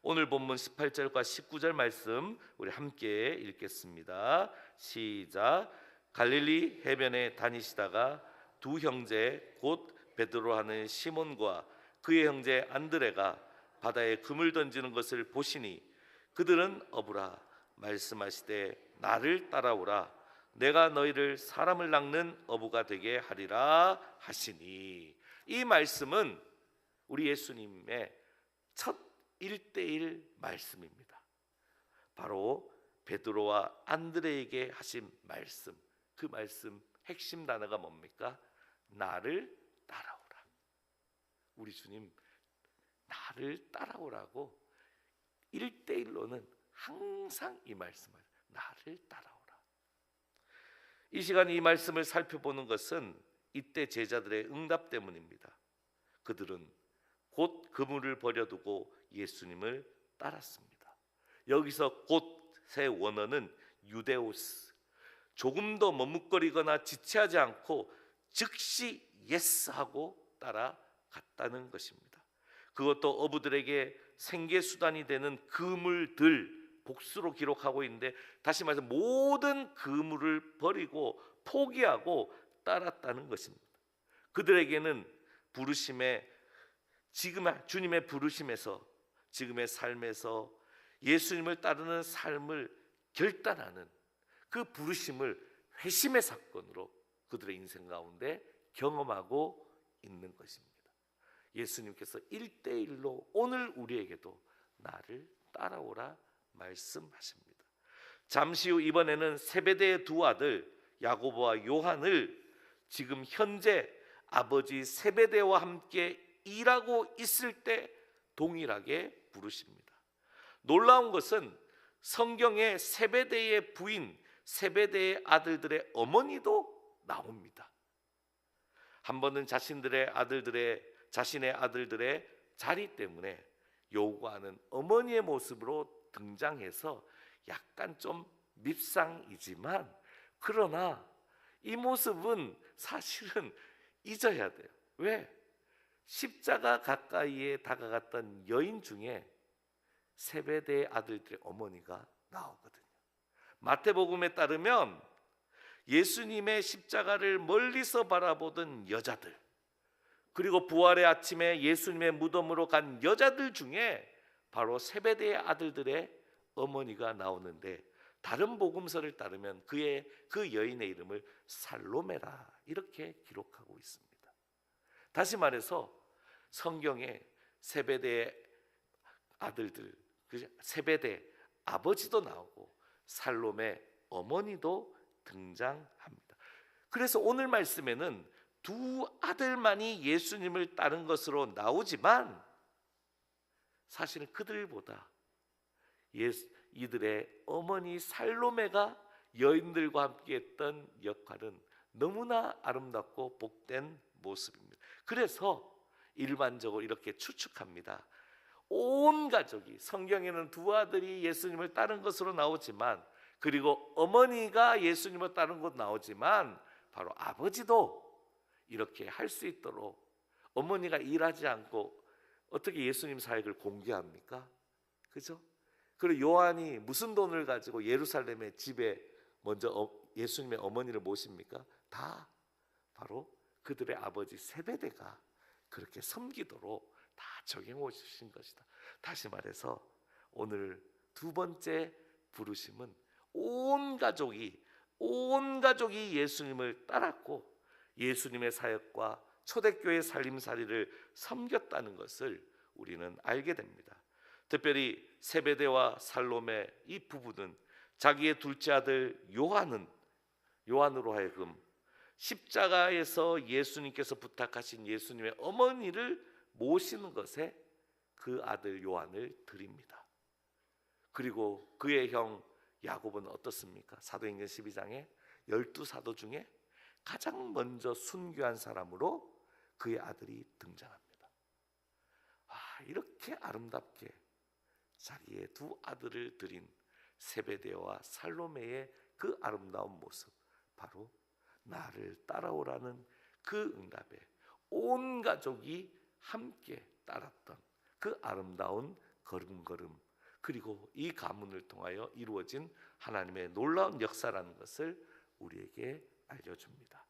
오늘 본문 18절과 19절 말씀 우리 함께 읽겠습니다. 시작. 갈릴리 해변에 다니시다가 두 형제 곧 베드로 하는 시몬과 그의 형제 안드레가 바다에 금을 던지는 것을 보시니 그들은 어부라 말씀하시되 나를 따라오라 내가 너희를 사람을 낚는 어부가 되게 하리라 하시니, 이 말씀은 우리 예수님의 첫 1대1 말씀입니다. 바로 베드로와 안드레에게 하신 말씀, 그 말씀 핵심 단어가 뭡니까? 나를 따라오라. 우리 주님 나를 따라오라고 1대1로는 항상 이 말씀을, 나를 따라오라. 이 시간 이 말씀을 살펴보는 것은 이때 제자들의 응답 때문입니다. 그들은 곧 그물을 버려두고 예수님을 따랐습니다. 여기서 곧의 원어는 유데오스, 조금 더 머뭇거리거나 지체하지 않고 즉시 예스하고 따라갔다는 것입니다. 그것도 어부들에게 생계수단이 되는 그물들, 복수로 기록하고 있는데, 다시 말해서 모든 그물을 버리고 포기하고 따랐다는 것입니다. 그들에게는 부르심에, 지금 주님의 부르심에서, 지금의 삶에서 예수님을 따르는 삶을 결단하는 그 부르심을 회심의 사건으로 그들의 인생 가운데 경험하고 있는 것입니다. 예수님께서 1대1로 오늘 우리에게도 나를 따라오라 말씀하십니다. 잠시 후 이번에는 세베대의 두 아들 야고보와 요한을 지금 현재 아버지 세베대와 함께 일하고 있을 때 동일하게 부르십니다. 놀라운 것은 성경에 세베대의 부인, 세베대의 아들들의 어머니도 나옵니다. 한 번은 자신의 아들들의 자리 때문에 요구하는 어머니의 모습으로 등장해서 약간 좀 밉상이지만, 그러나 이 모습은 사실은 잊어야 돼요. 왜? 십자가 가까이에 다가갔던 여인 중에 세베대의 아들들의 어머니가 나오거든요. 마태복음에 따르면 예수님의 십자가를 멀리서 바라보던 여자들, 그리고 부활의 아침에 예수님의 무덤으로 간 여자들 중에 바로 세베대의 아들들의 어머니가 나오는데, 다른 복음서를 따르면 그 여인의 이름을 살로메라 이렇게 기록하고 있습니다. 다시 말해서 성경에 세베대의 아들들, 세베대 아버지도 나오고 살로메 어머니도 등장합니다. 그래서 오늘 말씀에는 두 아들만이 예수님을 따른 것으로 나오지만, 사실은 그들보다 이들의 어머니 살로메가 여인들과 함께 했던 역할은 너무나 아름답고 복된 모습입니다. 그래서 일반적으로 이렇게 추측합니다. 온 가족이, 성경에는 두 아들이 예수님을 따른 것으로 나오지만, 그리고 어머니가 예수님을 따른 것 나오지만, 바로 아버지도 이렇게 할 수 있도록, 어머니가 일하지 않고 어떻게 예수님 사역을 공개합니까? 그죠? 그리고 요한이 무슨 돈을 가지고 예루살렘의 집에 먼저 예수님의 어머니를 모십니까? 다 바로 그들의 아버지 세베대가 그렇게 섬기도록 다 정해 주신 것이다. 다시 말해서 오늘 두 번째 부르심은 온 가족이 예수님을 따랐고 예수님의 사역과 초대교회 살림살이를 섬겼다는 것을 우리는 알게 됩니다. 특별히 세베대와 살로메 이 부부는 자기의 둘째 아들 요한으로 하여금 십자가에서 예수님께서 부탁하신 예수님의 어머니를 모시는 것에 그 아들 요한을 드립니다. 그리고 그의 형 야고보는 어떻습니까? 사도행전 12장에 12사도 중에 가장 먼저 순교한 사람으로 그의 아들이 등장합니다. 이렇게 아름답게 자기의 두 아들을 드린 세베대와 살로메의 그 아름다운 모습, 바로 나를 따라오라는 그 응답에 온 가족이 함께 따랐던 그 아름다운 걸음걸음, 그리고 이 가문을 통하여 이루어진 하나님의 놀라운 역사라는 것을 우리에게 알려줍니다.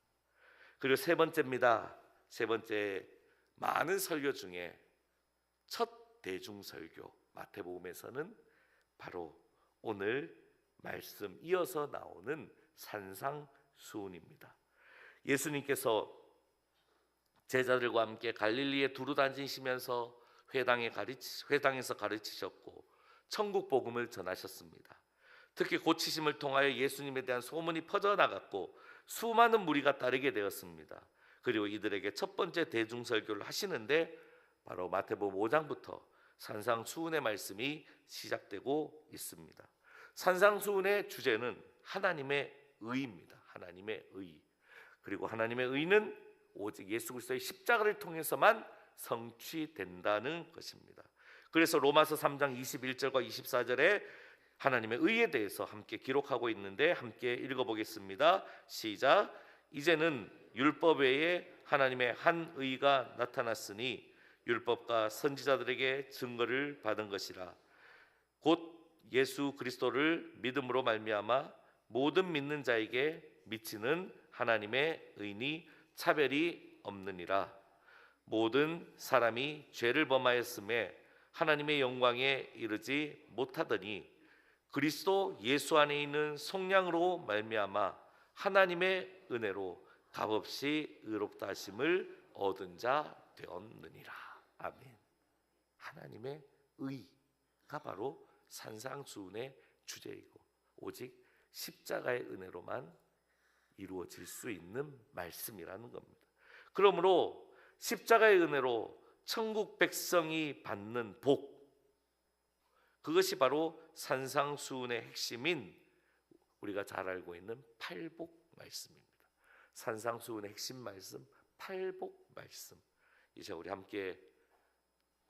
그리고 세 번째입니다. 세 번째, 많은 설교 중에 첫 대중설교 마태복음에서는 바로 오늘 말씀 이어서 나오는 산상수훈입니다. 예수님께서 제자들과 함께 갈릴리에 두루 다니시면서 회당에서 가르치셨고 천국 복음을 전하셨습니다. 특히 고치심을 통하여 예수님에 대한 소문이 퍼져나갔고 수많은 무리가 따르게 되었습니다. 그리고 이들에게 첫 번째 대중설교를 하시는데 바로 마태복음 5장부터 산상수훈의 말씀이 시작되고 있습니다. 산상수훈의 주제는 하나님의 의입니다. 하나님의 의. 그리고 하나님의 의는 오직 예수 그리스도의 십자가를 통해서만 성취된다는 것입니다. 그래서 로마서 3장 21절과 24절에 하나님의 의에 대해서 함께 기록하고 있는데 함께 읽어보겠습니다. 시작. 이제는 율법 외에 하나님의 한 의가 나타났으니 율법과 선지자들에게 증거를 받은 것이라. 곧 예수 그리스도를 믿음으로 말미암아 모든 믿는 자에게 미치는 하나님의 의니 차별이 없느니라. 모든 사람이 죄를 범하였음에 하나님의 영광에 이르지 못하더니 그리스도 예수 안에 있는 속량으로 말미암아 하나님의 은혜로 값없이 의롭다 하심을 얻은 자 되었느니라. 아멘. 하나님의 의가 바로 산상수훈의 주제이고 오직 십자가의 은혜로만 이루어질 수 있는 말씀이라는 겁니다. 그러므로 십자가의 은혜로 천국 백성이 받는 복, 그것이 바로 산상수훈의 핵심인 우리가 잘 알고 있는 팔복 말씀입니다. 산상수훈의 핵심 말씀, 팔복 말씀. 이제 우리 함께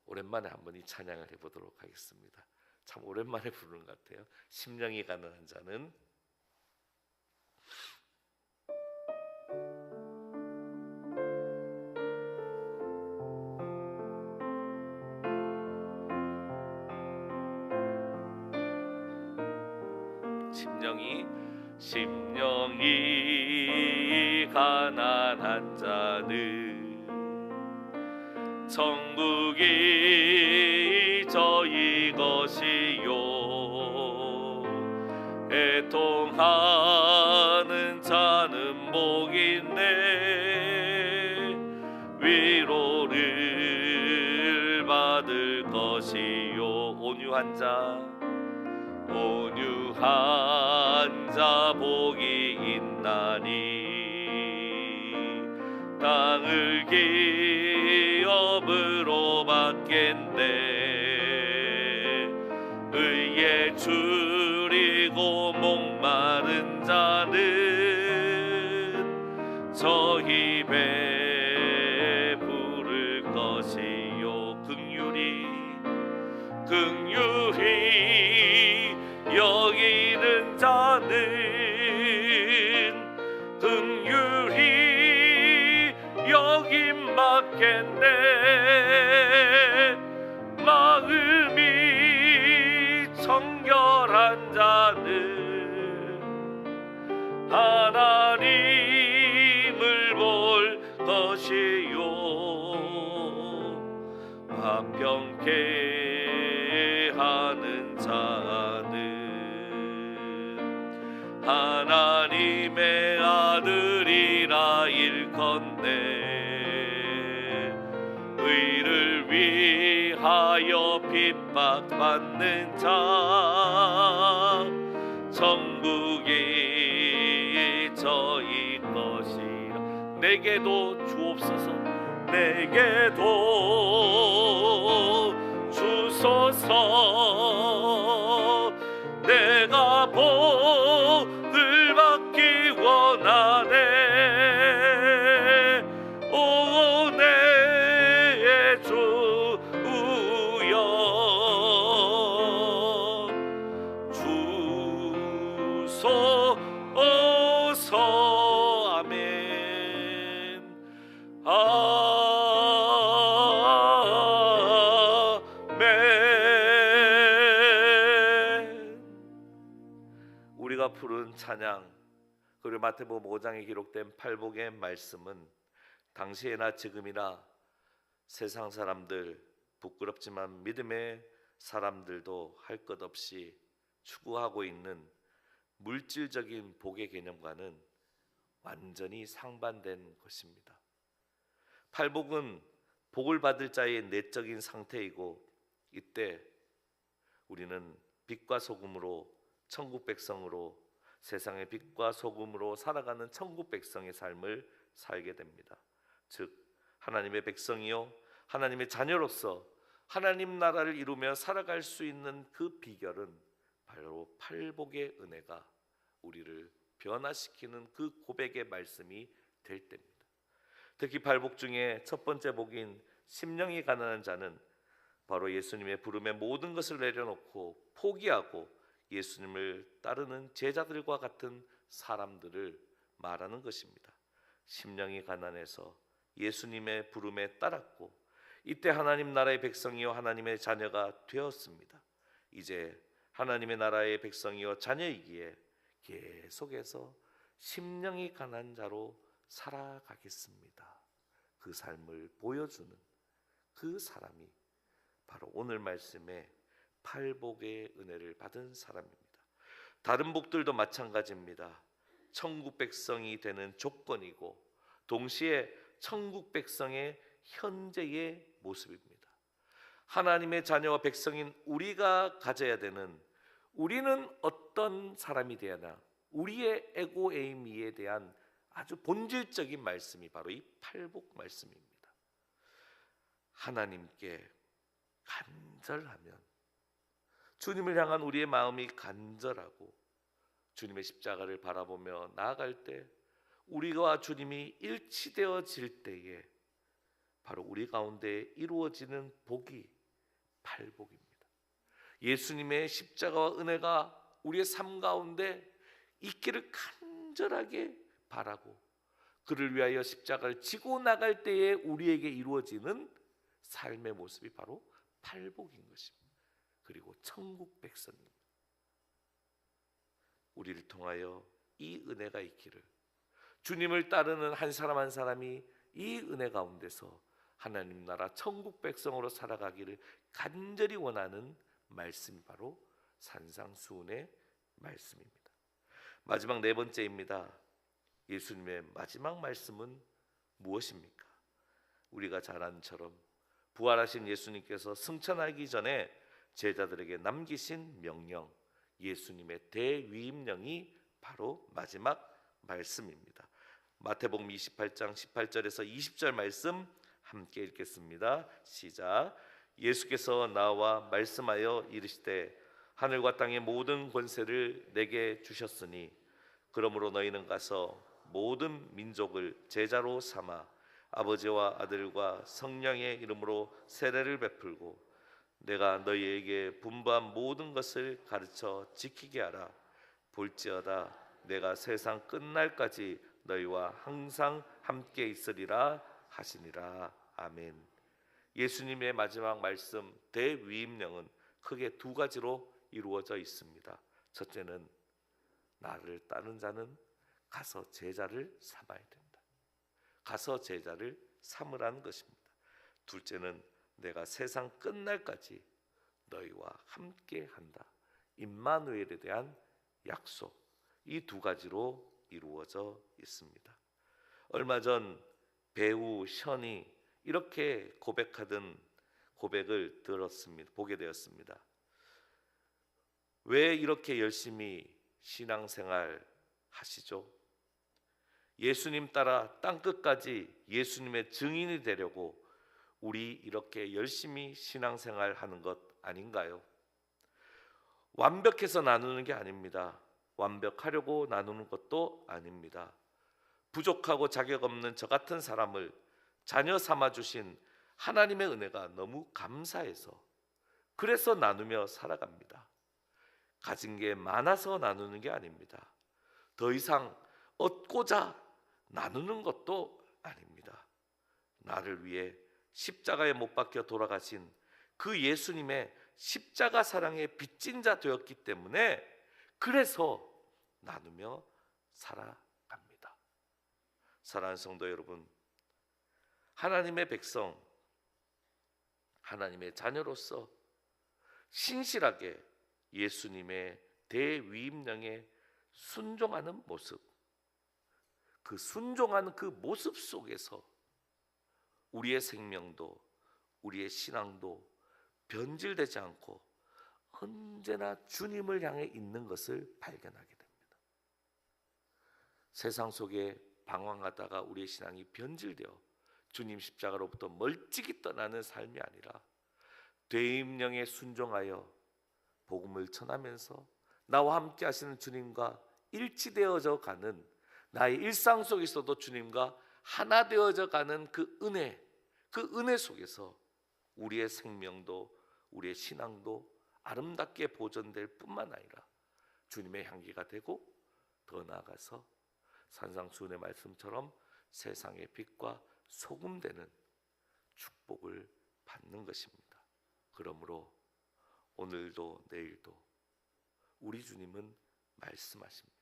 오랜만에 한번 이 찬양을 해보도록 하겠습니다. 참 오랜만에 부르는 것 같아요. 심령이 가난한 자는 심령이 가난한 자는 천국이 저희 것이요 애통하는 자는 복인데 위로를 받을 것이요 온유한 자 복이 있나니 땅을 기업으로 받겠네 의에 줄이고 목마른 자는 저희 배부를 것이요 긍휼히 여기는 자는 긍휼히 여김 받겠네 마음이 정결한 자는 하나님을 볼 것이요 화평케 하는 자는 하나님의 아들이라 일컨대 의를 위하여 핍박받는 자 천국이 저희 것이라 내게도 주옵소서 내게도 주소서 내가 복을 받기 원하네 오 내 주여 주소서 아멘 우리가 부른 찬양 그리고 마태복음 5장에 기록된 팔복의 말씀은 당시에나 지금이나 세상 사람들 부끄럽지만 믿음의 사람들도 할 것 없이 추구하고 있는 물질적인 복의 개념과는 완전히 상반된 것입니다. 팔복은 복을 받을 자의 내적인 상태이고 이때 우리는 빛과 소금으로 천국 백성으로 세상의 빛과 소금으로 살아가는 천국 백성의 삶을 살게 됩니다. 즉 하나님의 백성이요 하나님의 자녀로서 하나님 나라를 이루며 살아갈 수 있는 그 비결은 바로 팔복의 은혜가 우리를 변화시키는 그 고백의 말씀이 될 때입니다. 특히 팔복 중에 첫 번째 복인 심령이 가난한 자는 바로 예수님의 부름에 모든 것을 내려놓고 포기하고 예수님을 따르는 제자들과 같은 사람들을 말하는 것입니다. 심령이 가난해서 예수님의 부름에 따랐고 이때 하나님 나라의 백성이요 하나님의 자녀가 되었습니다. 이제 하나님의 나라의 백성이요 자녀이기에 계속해서 심령이 가난한 자로 살아가겠습니다. 그 삶을 보여주는 그 사람이 바로 오늘 말씀에 팔복의 은혜를 받은 사람입니다. 다른 복들도 마찬가지입니다. 천국 백성이 되는 조건이고 동시에 천국 백성의 현재의 모습입니다. 하나님의 자녀와 백성인 우리가 가져야 되는, 우리는 어떤 사람이 되어야 하나, 우리의 에고 에이미에 대한 아주 본질적인 말씀이 바로 이 팔복 말씀입니다. 하나님께 간절하면, 주님을 향한 우리의 마음이 간절하고 주님의 십자가를 바라보며 나아갈 때, 우리와 주님이 일치되어질 때에 바로 우리 가운데 이루어지는 복이 팔복입니다. 예수님의 십자가와 은혜가 우리의 삶 가운데 있기를 간절하게 바라고 그를 위하여 십자가를 지고 나갈 때에 우리에게 이루어지는 삶의 모습이 바로 팔복인 것입니다. 그리고 천국 백성입니다. 우리를 통하여 이 은혜가 있기를, 주님을 따르는 한 사람 한 사람이 이 은혜 가운데서 하나님 나라 천국 백성으로 살아가기를 간절히 원하는 말씀이 바로 산상수훈의 말씀입니다. 마지막 네 번째입니다. 예수님의 마지막 말씀은 무엇입니까? 우리가 잘 아는 처럼 부활하신 예수님께서 승천하기 전에 제자들에게 남기신 명령, 예수님의 대위임령이 바로 마지막 말씀입니다. 마태복음 28장 18절에서 20절 말씀 함께 읽겠습니다. 시작. 예수께서 나와 말씀하여 이르시되 하늘과 땅의 모든 권세를 내게 주셨으니 그러므로 너희는 가서 모든 민족을 제자로 삼아 아버지와 아들과 성령의 이름으로 세례를 베풀고 내가 너희에게 분부한 모든 것을 가르쳐 지키게 하라. 볼지어다 내가 세상 끝날까지 너희와 항상 함께 있으리라 하시니라. 아멘. 예수님의 마지막 말씀 대위임령은 크게 두 가지로 이루어져 있습니다. 첫째는 나를 따르는 자는 가서 제자를 삼아야 된다. 가서 제자를 삼으라는 것입니다. 둘째는 내가 세상 끝날까지 너희와 함께 한다. 임마누엘에 대한 약속, 이 두 가지로 이루어져 있습니다. 얼마 전 배우 션이 이렇게 고백하던 고백을 들었습니다. 보게 되었습니다. 왜 이렇게 열심히 신앙생활 하시죠? 예수님 따라 땅끝까지 예수님의 증인이 되려고 우리 이렇게 열심히 신앙생활 하는 것 아닌가요? 완벽해서 나누는 게 아닙니다. 완벽하려고 나누는 것도 아닙니다. 부족하고 자격 없는 저 같은 사람을 자녀 삼아 주신 하나님의 은혜가 너무 감사해서 그래서 나누며 살아갑니다. 가진 게 많아서 나누는 게 아닙니다. 더 이상 얻고자 나누는 것도 아닙니다. 나를 위해 십자가에 못 박혀 돌아가신 그 예수님의 십자가 사랑에 빚진 자 되었기 때문에 그래서 나누며 살아갑니다. 사랑하는 성도 여러분, 하나님의 백성, 하나님의 자녀로서 신실하게 예수님의 대위임령에 순종하는 모습, 그 순종하는 그 모습 속에서 우리의 생명도 우리의 신앙도 변질되지 않고 언제나 주님을 향해 있는 것을 발견하게 됩니다. 세상 속에 방황하다가 우리의 신앙이 변질되어 주님 십자가로부터 멀찍이 떠나는 삶이 아니라 대임령에 순종하여 복음을 전하면서 나와 함께 하시는 주님과 일치되어져 가는, 나의 일상 속에서도 주님과 하나 되어져 가는 그 은혜 속에서 우리의 생명도 우리의 신앙도 아름답게 보존될 뿐만 아니라 주님의 향기가 되고 더 나아가서 산상수훈의 말씀처럼 세상의 빛과 소금 되는 축복을 받는 것입니다. 그러므로 오늘도 내일도 우리 주님은 말씀하십니다.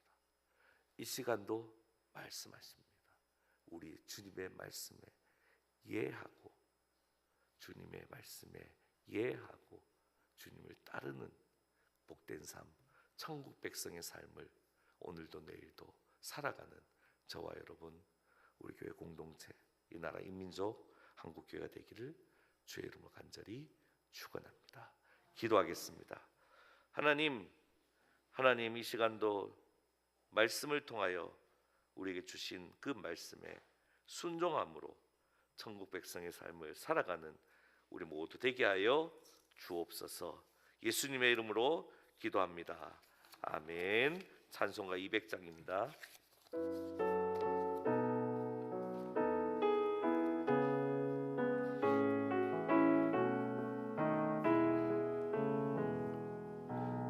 이 시간도 말씀하십니다. 우리 주님의 말씀에 예하고 주님의 말씀에 예하고 주님을 따르는 복된 삶, 천국 백성의 삶을 오늘도 내일도 살아가는 저와 여러분, 우리 교회 공동체, 이 나라 인민족 한국교회가 되기를 주의 이름으로 간절히 축원합니다. 기도하겠습니다. 하나님 이 시간도 말씀을 통하여 우리에게 주신 그 말씀에 순종함으로 천국 백성의 삶을 살아가는 우리 모두 되게 하여 주옵소서. 예수님의 이름으로 기도합니다. 아멘. 찬송가 200장입니다.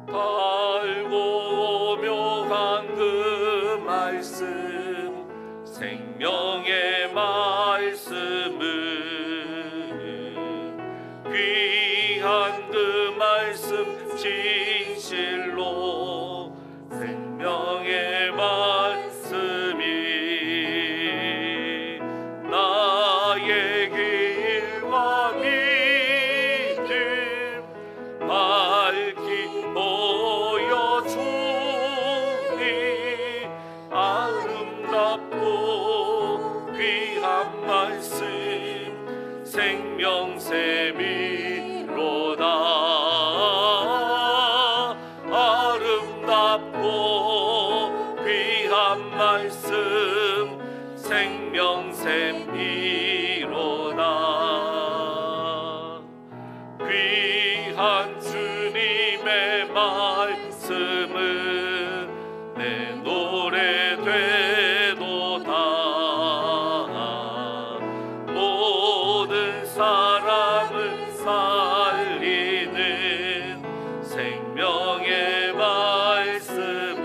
달고 오묘한 그 말씀, 생명의 말씀은 귀한 그 말씀 진실로 생명의 말씀이 나의 길과 믿음 밝히 보여주니 아름답고 귀한 말씀 생명샘이로다. 아름답고 귀한 말씀 생명샘이로다. 귀한 주님의 말씀은 내 노래 되도다. 모든 사람을 살리는 생명의 말씀은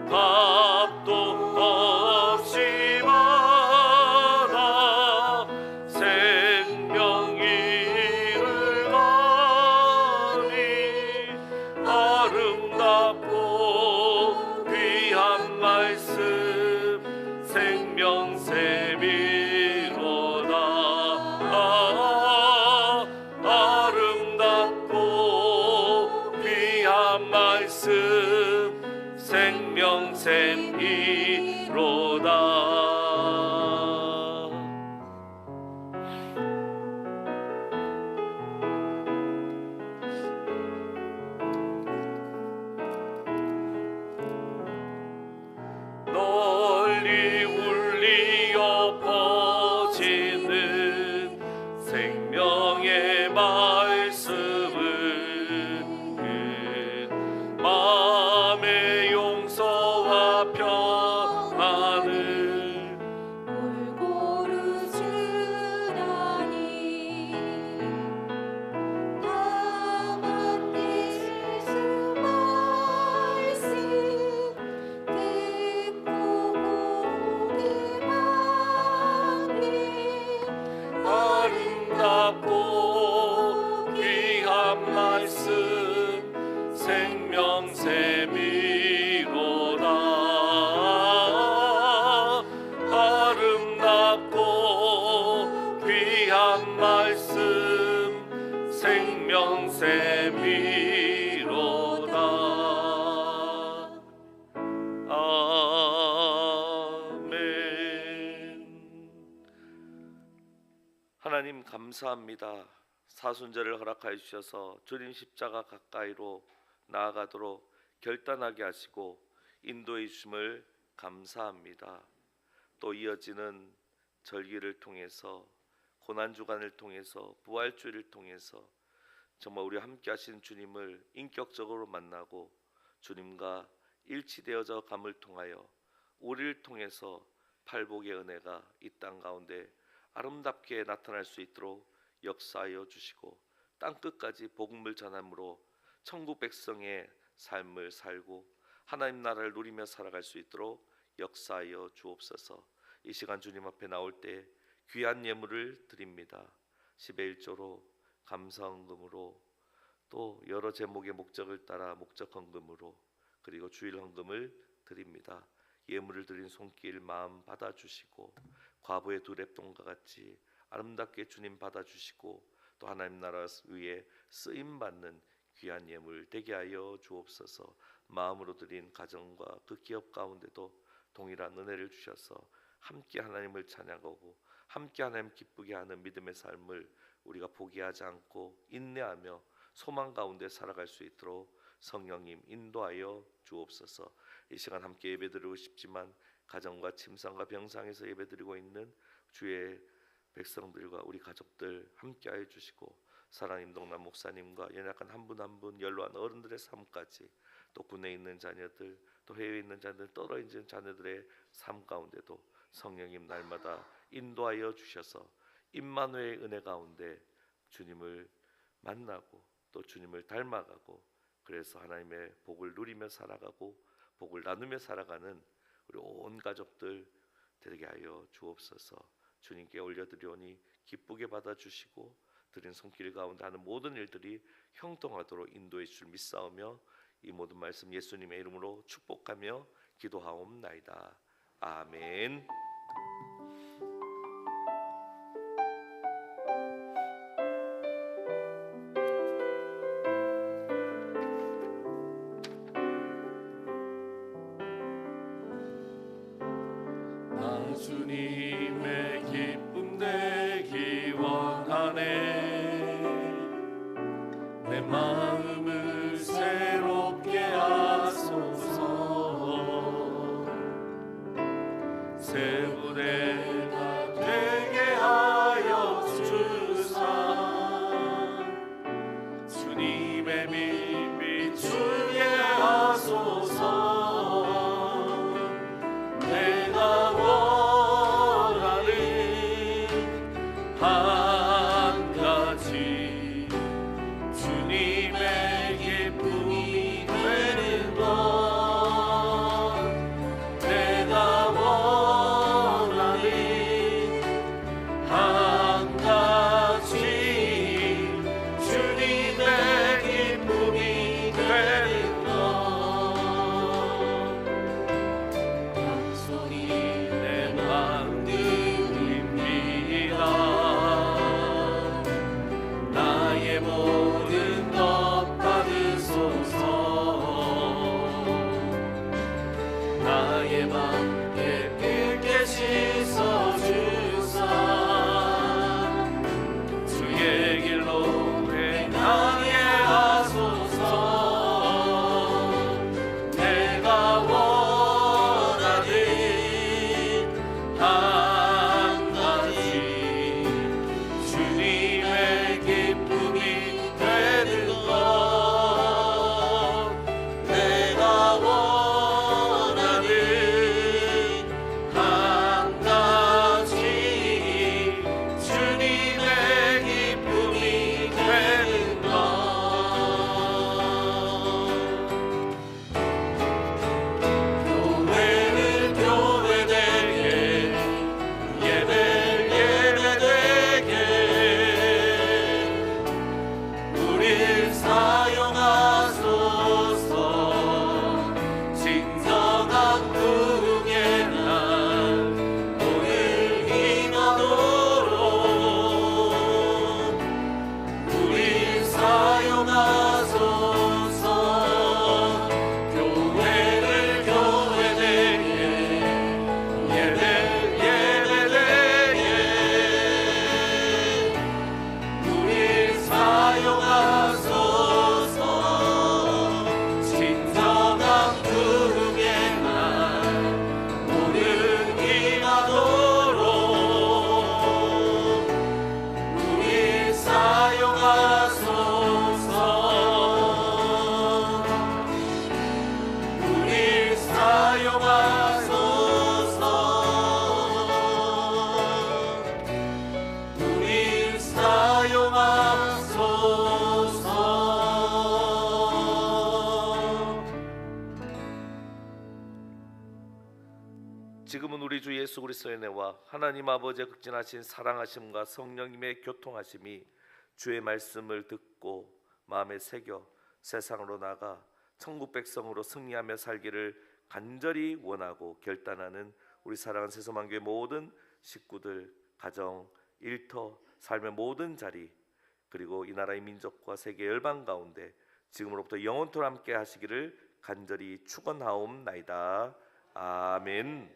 값도 없이 받아 생명 이를 가니 아름답고 귀한 말씀 생명샘이로다. 아름답고 귀한 말씀 생명샘이로다. 널리 울리어 퍼지는 생명의 말씀은 마음의 용서와 평안을 골고루 주다니 다 맡기실 수 말씀 듣고 보기만이 아름답고 귀한 말씀 생명샘이로다. 아름답고 귀한 말씀 생명샘이로다. 아멘. 하나님 감사합니다. 사순절을 허락하여 주셔서 주님 십자가 가까이로 나아가도록 결단하게 하시고 인도해 주심을 감사합니다. 또 이어지는 절기를 통해서 고난주간을 통해서 부활주일을 통해서 정말 우리 함께 하신 주님을 인격적으로 만나고 주님과 일치되어져 감을 통하여 우리를 통해서 팔복의 은혜가 이 땅 가운데 아름답게 나타날 수 있도록 역사하여 주시고 땅끝까지 복음을 전함으로 천국 백성의 삶을 살고 하나님 나라를 누리며 살아갈 수 있도록 역사하여 주옵소서. 이 시간 주님 앞에 나올 때 귀한 예물을 드립니다. 10의 1조로 감사헌금으로 또 여러 제목의 목적을 따라 목적 헌금으로 그리고 주일 헌금을 드립니다. 예물을 드린 손길 마음 받아주시고 과부의 두 랩돈과 같이 아름답게 주님 받아주시고 또 하나님 나라 위에 쓰임받는 귀한 예물 되게 하여 주옵소서. 마음으로 드린 가정과 그 기업 가운데도 동일한 은혜를 주셔서 함께 하나님을 찬양하고 함께 하나님 기쁘게 하는 믿음의 삶을 우리가 포기하지 않고 인내하며 소망 가운데 살아갈 수 있도록 성령님 인도하여 주옵소서. 이 시간 함께 예배드리고 싶지만 가정과 침상과 병상에서 예배드리고 있는 주의 백성들과 우리 가족들 함께하여 주시고, 사랑님 동남 목사님과 연약한 한 분 한 분 연로한 어른들의 삶까지, 또 군에 있는 자녀들, 또 해외에 있는 자녀들, 떨어진 자녀들의 삶 가운데도 성령님 날마다 인도하여 주셔서 임마누엘 은혜 가운데 주님을 만나고 또 주님을 닮아가고, 그래서 하나님의 복을 누리며 살아가고 복을 나누며 살아가는 우리 온 가족들 되게 하여 주옵소서. 주님께 올려드리오니 기쁘게 받아주시고 드린 손길 가운데 하는 모든 일들이 형통하도록 인도해 주실 믿사오며 이 모든 말씀 예수님의 이름으로 축복하며 기도하옵나이다. 아멘. 나 주님의 기쁨 되기 원하네. 내 마음을 새롭게 하소서. 새 부대가 되게 하여 주사. 주님의 빛 비추게 하소서. 내가 원하는 한 가지, 주님의 기쁨이 되는 것. 내가 원하는 한 가지, 주님의 기쁨이 되는 것. 양손이 내 마음 드립니다. 나의 모든 것 받으소서. 나의 맘 깨끗게 씻어주사. 주의 길로 행하게 하소서. 내가 원하는 한 가지, 주님의 기쁨이 되는 것. 내가 원하는 한 가지, 주님의 기쁨이 되는 것. 교회는 교회되게, 예배는 예배되게, 우릴 사용하소서. 진정한 부흥의 날 오늘 임하도록 우릴 사용하소서. 교회를 교회되게, 예배를 예배되게, 우릴 사용하소서. 진정한 부흥의 날 오늘 임하도록 우릴 사용하소서. 우릴 사용하소서. 우릴 사용하소서. 지금은 우리 주 예수 그리스도의 은혜와 하나님 아버지의 극진하신 사랑하심과 성령님의 교통하심이 주의 말씀을 듣고 마음에 새겨 세상으로 나가 천국 백성으로 승리하며 살기를 간절히 원하고 결단하는 우리 사랑하는 새소만교회 모든 식구들, 가정, 일터, 삶의 모든 자리, 그리고 이 나라의 민족과 세계 열방 가운데 지금으로부터 영원토록 함께 하시기를 간절히 축원하옵나이다. 아멘.